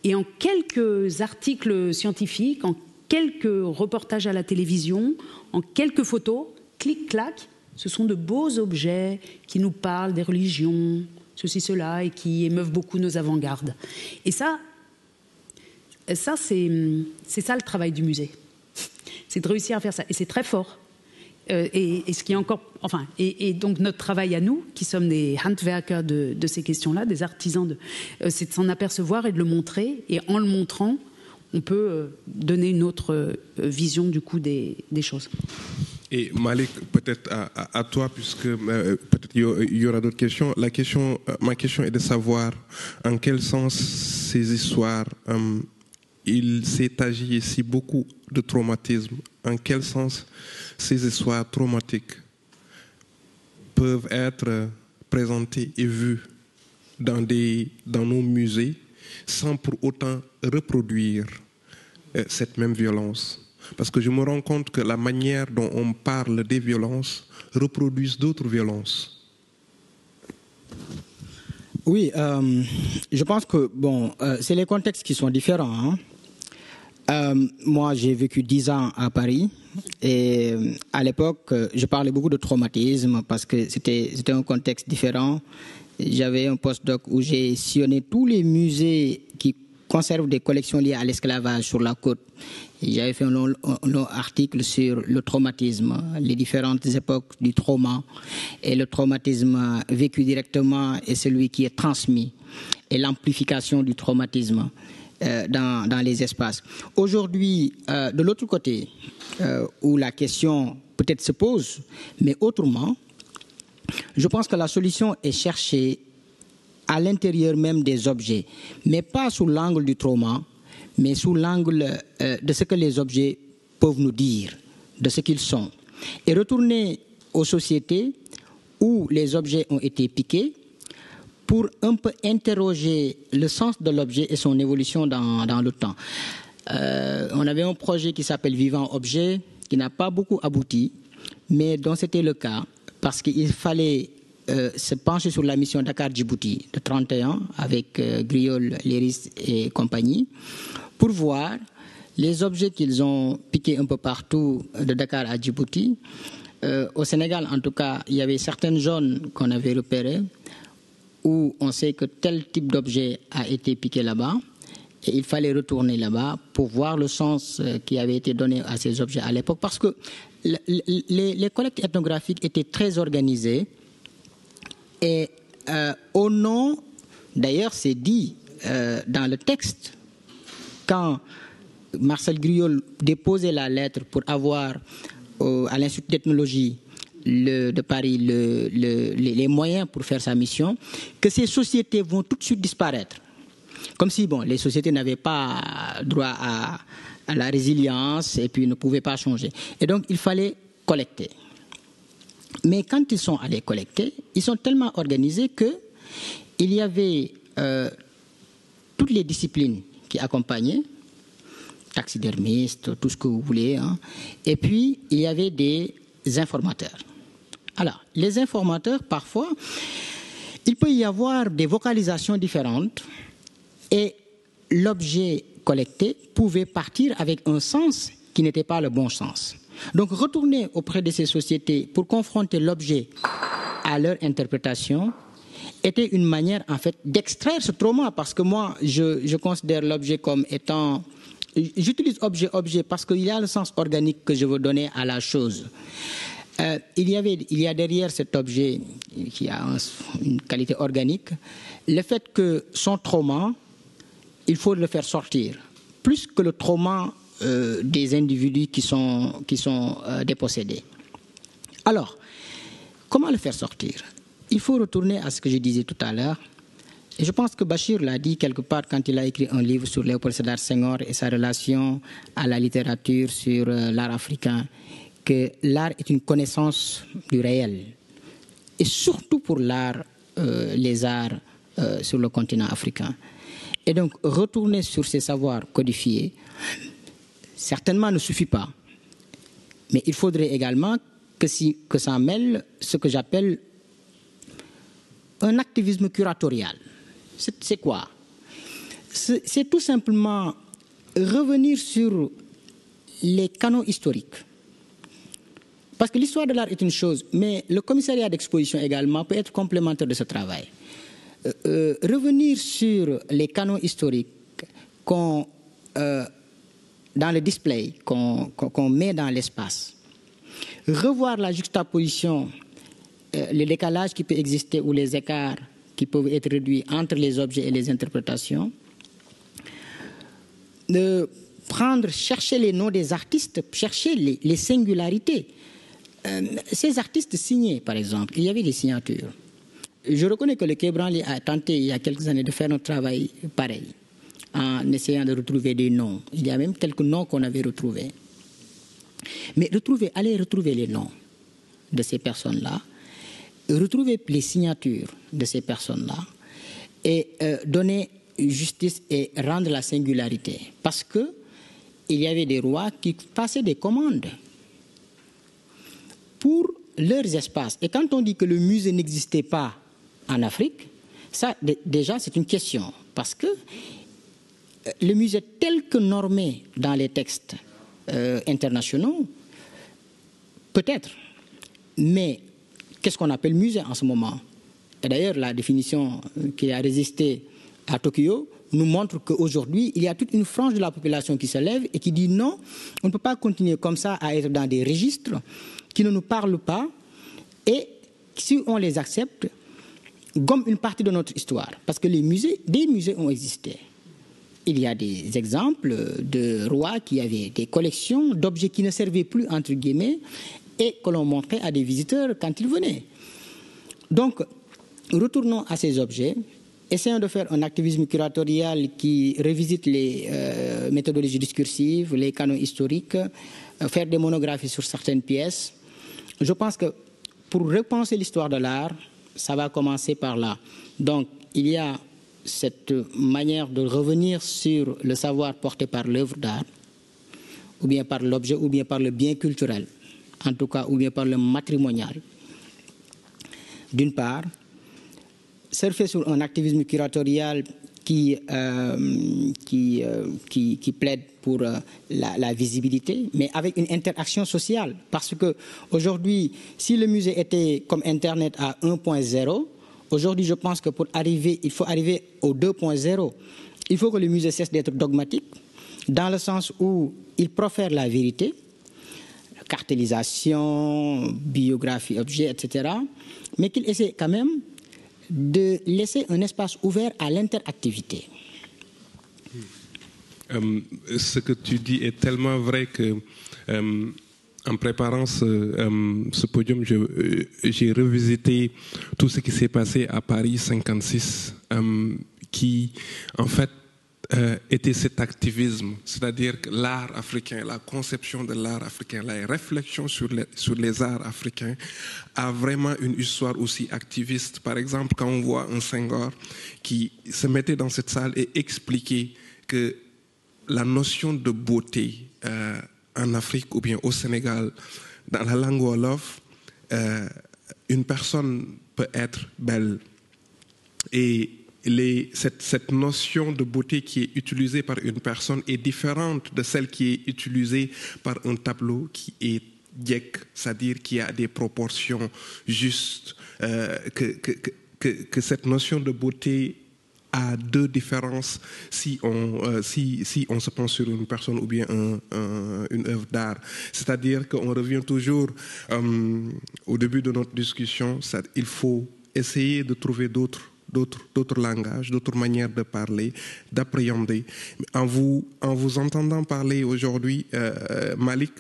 [SPEAKER 4] et en quelques articles scientifiques, en quelques reportages à la télévision, en quelques photos, clic-clac, ce sont de beaux objets qui nous parlent des religions, ceci, cela, et qui émeuvent beaucoup nos avant-gardes. Et ça c'est ça le travail du musée. C'est de réussir à faire ça. Et c'est très fort. Et ce qui est encore... Enfin, et donc notre travail à nous, qui sommes des handwerker de ces questions-là, des artisans, c'est de s'en apercevoir et de le montrer. Et en le montrant, on peut donner une autre vision du coup des choses.
[SPEAKER 2] Et Malik, peut-être à toi, puisque peut-être il y aura d'autres questions. Ma question est de savoir en quel sens ces histoires, il s'est agi ici beaucoup de traumatisme. En quel sens ces histoires traumatiques peuvent être présentées et vues dans nos musées sans pour autant reproduire cette même violence? Parce que je me rends compte que la manière dont on parle des violences reproduit d'autres violences.
[SPEAKER 3] Oui, je pense que c'est les contextes qui sont différents. Moi, j'ai vécu 10 ans à Paris et à l'époque, je parlais beaucoup de traumatisme parce que c'était un contexte différent. J'avais un postdoc où j'ai sillonné tous les musées qui conserve des collections liées à l'esclavage sur la côte. J'avais fait un long article sur le traumatisme, les différentes époques du trauma, et le traumatisme vécu directement et celui qui est transmis, et l'amplification du traumatisme dans les espaces. Aujourd'hui, de l'autre côté, où la question peut-être se pose, mais autrement, je pense que la solution est cherchée à l'intérieur même des objets, mais pas sous l'angle du trauma, mais sous l'angle de ce que les objets peuvent nous dire, de ce qu'ils sont. Et retourner aux sociétés où les objets ont été piqués pour un peu interroger le sens de l'objet et son évolution dans le temps. On avait un projet qui s'appelle Vivant Objet, qui n'a pas beaucoup abouti, mais dont c'était le cas, parce qu'il fallait se pencher sur la mission Dakar-Djibouti de 31 avec Griol, Léris et compagnie pour voir les objets qu'ils ont piqués un peu partout de Dakar à Djibouti. Au Sénégal, en tout cas, il y avait certaines zones qu'on avait repérées où on sait que tel type d'objet a été piqué là-bas et il fallait retourner là-bas pour voir le sens qui avait été donné à ces objets à l'époque parce que les collectes ethnographiques étaient très organisées. Et au nom, d'ailleurs c'est dit dans le texte, quand Marcel Griol déposait la lettre pour avoir à l'Institut d'ethnologie de Paris les moyens pour faire sa mission, que ces sociétés vont tout de suite disparaître. Comme si les sociétés n'avaient pas droit à la résilience et puis ne pouvaient pas changer. Et donc il fallait collecter. Mais quand ils sont allés collecter, ils sont tellement organisés qu'il y avait toutes les disciplines qui accompagnaient, taxidermistes, tout ce que vous voulez, hein, et puis il y avait des informateurs. Alors, les informateurs, parfois, il peut y avoir des vocalisations différentes et l'objet collecté pouvait partir avec un sens qui n'était pas le bon sens. Donc, retourner auprès de ces sociétés pour confronter l'objet à leur interprétation était une manière, en fait, d'extraire ce trauma. Parce que moi, je considère l'objet comme étant... J'utilise objet parce qu'il y a le sens organique que je veux donner à la chose. Il y a derrière cet objet qui a une qualité organique, le fait que son trauma, il faut le faire sortir. Plus que le trauma des individus qui sont dépossédés. Alors, comment le faire sortir? Il faut retourner à ce que je disais tout à l'heure. Et je pense que Bachir l'a dit quelque part quand il a écrit un livre sur Léopold Sédar Senghor et sa relation à la littérature sur l'art africain, que l'art est une connaissance du réel. Et surtout pour l'art, les arts sur le continent africain. Et donc, retourner sur ces savoirs codifiés, certainement ne suffit pas. Mais il faudrait également que ça mêle ce que j'appelle un activisme curatorial. C'est quoi? C'est tout simplement revenir sur les canons historiques. Parce que l'histoire de l'art est une chose, mais le commissariat d'exposition également peut être complémentaire de ce travail. Revenir sur les canons historiques dans le display qu'on met dans l'espace. Revoir la juxtaposition, le décalage qui peut exister ou les écarts qui peuvent être réduits entre les objets et les interprétations. Chercher les noms des artistes, chercher les singularités. Ces artistes signés, par exemple, il y avait des signatures. Je reconnais que le Quai Branly a tenté il y a quelques années de faire un travail pareil, en essayant de retrouver des noms. Il y a même quelques noms qu'on avait retrouvés. Mais aller retrouver les noms de ces personnes-là, retrouver les signatures de ces personnes-là et donner justice et rendre la singularité. Parce qu'il y avait des rois qui passaient des commandes pour leurs espaces. Et quand on dit que le musée n'existait pas en Afrique, ça déjà c'est une question. Parce que le musée tel que normé dans les textes internationaux, peut-être, mais qu'est-ce qu'on appelle musée en ce moment? Et d'ailleurs, la définition qui a résisté à Tokyo nous montre qu'aujourd'hui, il y a toute une frange de la population qui se lève et qui dit non, on ne peut pas continuer comme ça à être dans des registres qui ne nous parlent pas et si on les accepte, gomme une partie de notre histoire. Parce que des musées ont existé. Il y a des exemples de rois qui avaient des collections d'objets qui ne servaient plus, entre guillemets, et que l'on montrait à des visiteurs quand ils venaient. Donc, retournons à ces objets, essayons de faire un activisme curatorial qui revisite les méthodologies discursives, les canons historiques, faire des monographies sur certaines pièces. Je pense que pour repenser l'histoire de l'art, ça va commencer par là. Donc, il y a cette manière de revenir sur le savoir porté par l'œuvre d'art, ou bien par l'objet, ou bien par le bien culturel, en tout cas, ou bien par le matrimonial. D'une part, surfer sur un activisme curatorial qui plaide pour la visibilité, mais avec une interaction sociale. Parce qu'aujourd'hui, si le musée était comme Internet à 1.0, aujourd'hui, je pense que il faut arriver au 2.0. Il faut que le musée cesse d'être dogmatique, dans le sens où il profère la vérité, cartélisation, biographie, objet, etc., mais qu'il essaie quand même de laisser un espace ouvert à l'interactivité.
[SPEAKER 2] Ce que tu dis est tellement vrai que en préparant ce podium, j'ai revisité tout ce qui s'est passé à Paris 56, qui en fait était cet activisme, c'est-à-dire que l'art africain, la conception de l'art africain, la réflexion sur les arts africains a vraiment une histoire aussi activiste. Par exemple, quand on voit un Senghor qui se mettait dans cette salle et expliquait que la notion de beauté en Afrique ou bien au Sénégal, dans la langue wolof, une personne peut être belle. Et cette notion de beauté qui est utilisée par une personne est différente de celle qui est utilisée par un tableau qui est diek, c'est-à-dire qui a des proportions justes, que cette notion de beauté a deux différences si on se penche sur une personne ou bien une œuvre d'art. C'est-à-dire qu'on revient toujours au début de notre discussion, il faut essayer de trouver d'autres langages, d'autres manières de parler, d'appréhender. En vous entendant parler aujourd'hui, Malik,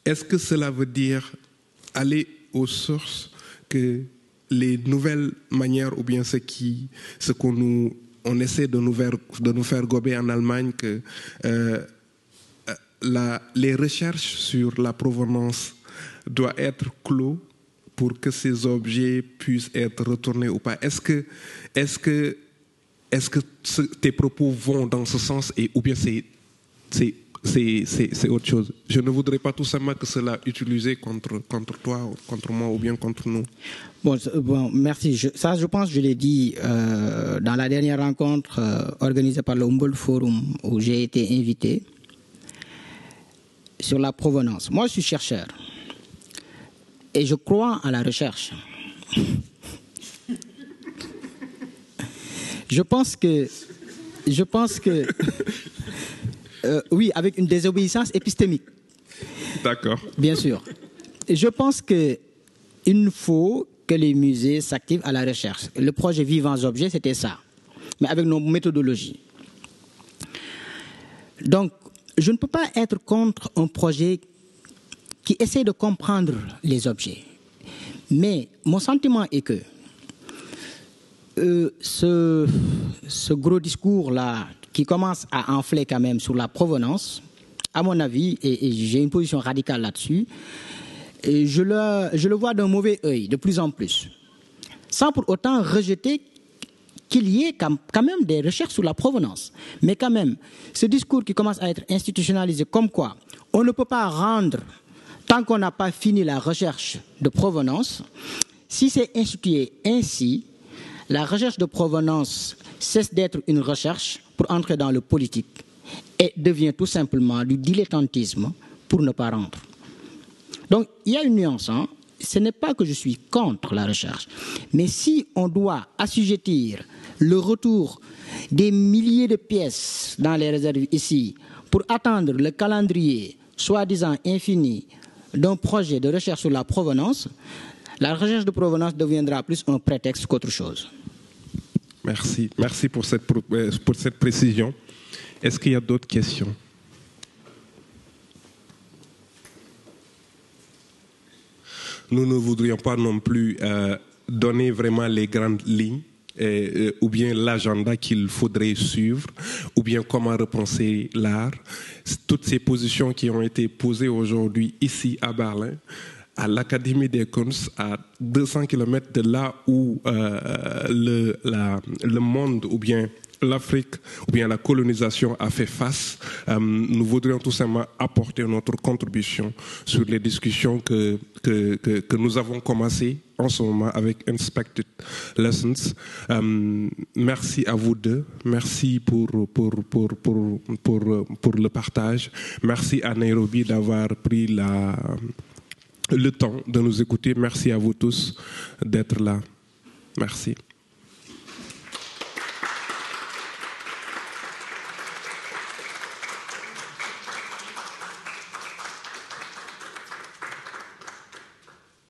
[SPEAKER 2] est-ce que cela veut dire aller aux sources, que les nouvelles manières ou bien ce qu'on essaie de nous faire gober en Allemagne, que les recherches sur la provenance doivent être clos pour que ces objets puissent être retournés ou pas? Est-ce que tes propos vont dans ce sens, ou bien c'est autre chose? Je ne voudrais pas tout simplement que cela utilisé contre toi, contre moi ou bien contre nous.
[SPEAKER 3] Bon, merci. Je pense que je l'ai dit dans la dernière rencontre organisée par le Humboldt Forum où j'ai été invité sur la provenance. Moi, je suis chercheur. Et je crois à la recherche. Je pense que oui, avec une désobéissance épistémique.
[SPEAKER 2] D'accord.
[SPEAKER 3] Bien sûr. Et je pense qu'il faut que les musées s'activent à la recherche. Le projet Vivants Objets, c'était ça, mais avec nos méthodologies. Donc, je ne peux pas être contre un projet qui essaie de comprendre les objets. Mais mon sentiment est que ce gros discours-là, qui commence à enfler quand même sur la provenance, à mon avis, et j'ai une position radicale là-dessus, et je le vois d'un mauvais œil de plus en plus, sans pour autant rejeter qu'il y ait quand même des recherches sur la provenance. Mais quand même, ce discours qui commence à être institutionnalisé comme quoi on ne peut pas rendre tant qu'on n'a pas fini la recherche de provenance, si c'est institué ainsi, la recherche de provenance cesse d'être une recherche pour entrer dans le politique et devient tout simplement du dilettantisme pour ne pas rendre. Donc, il y a une nuance. Ce n'est pas que je suis contre la recherche, mais si on doit assujettir le retour des milliers de pièces dans les réserves ici pour attendre le calendrier soi-disant infini d'un projet de recherche sur la provenance, la recherche de provenance deviendra plus un prétexte qu'autre chose.
[SPEAKER 2] Merci. Merci pour cette précision. Est-ce qu'il y a d'autres questions? Nous ne voudrions pas non plus donner vraiment les grandes lignes ou bien l'agenda qu'il faudrait suivre, ou bien comment repenser l'art. Toutes ces positions qui ont été posées aujourd'hui ici à Berlin, à l'Académie des Kunst, à 200 km de là où le monde ou bien l'Afrique ou bien la colonisation a fait face, nous voudrions tout simplement apporter notre contribution sur les discussions que nous avons commencées en ce moment avec Inspected Lessons. Merci à vous deux. Merci pour le partage. Merci à Nairobi d'avoir pris le temps de nous écouter. Merci à vous tous d'être là. Merci.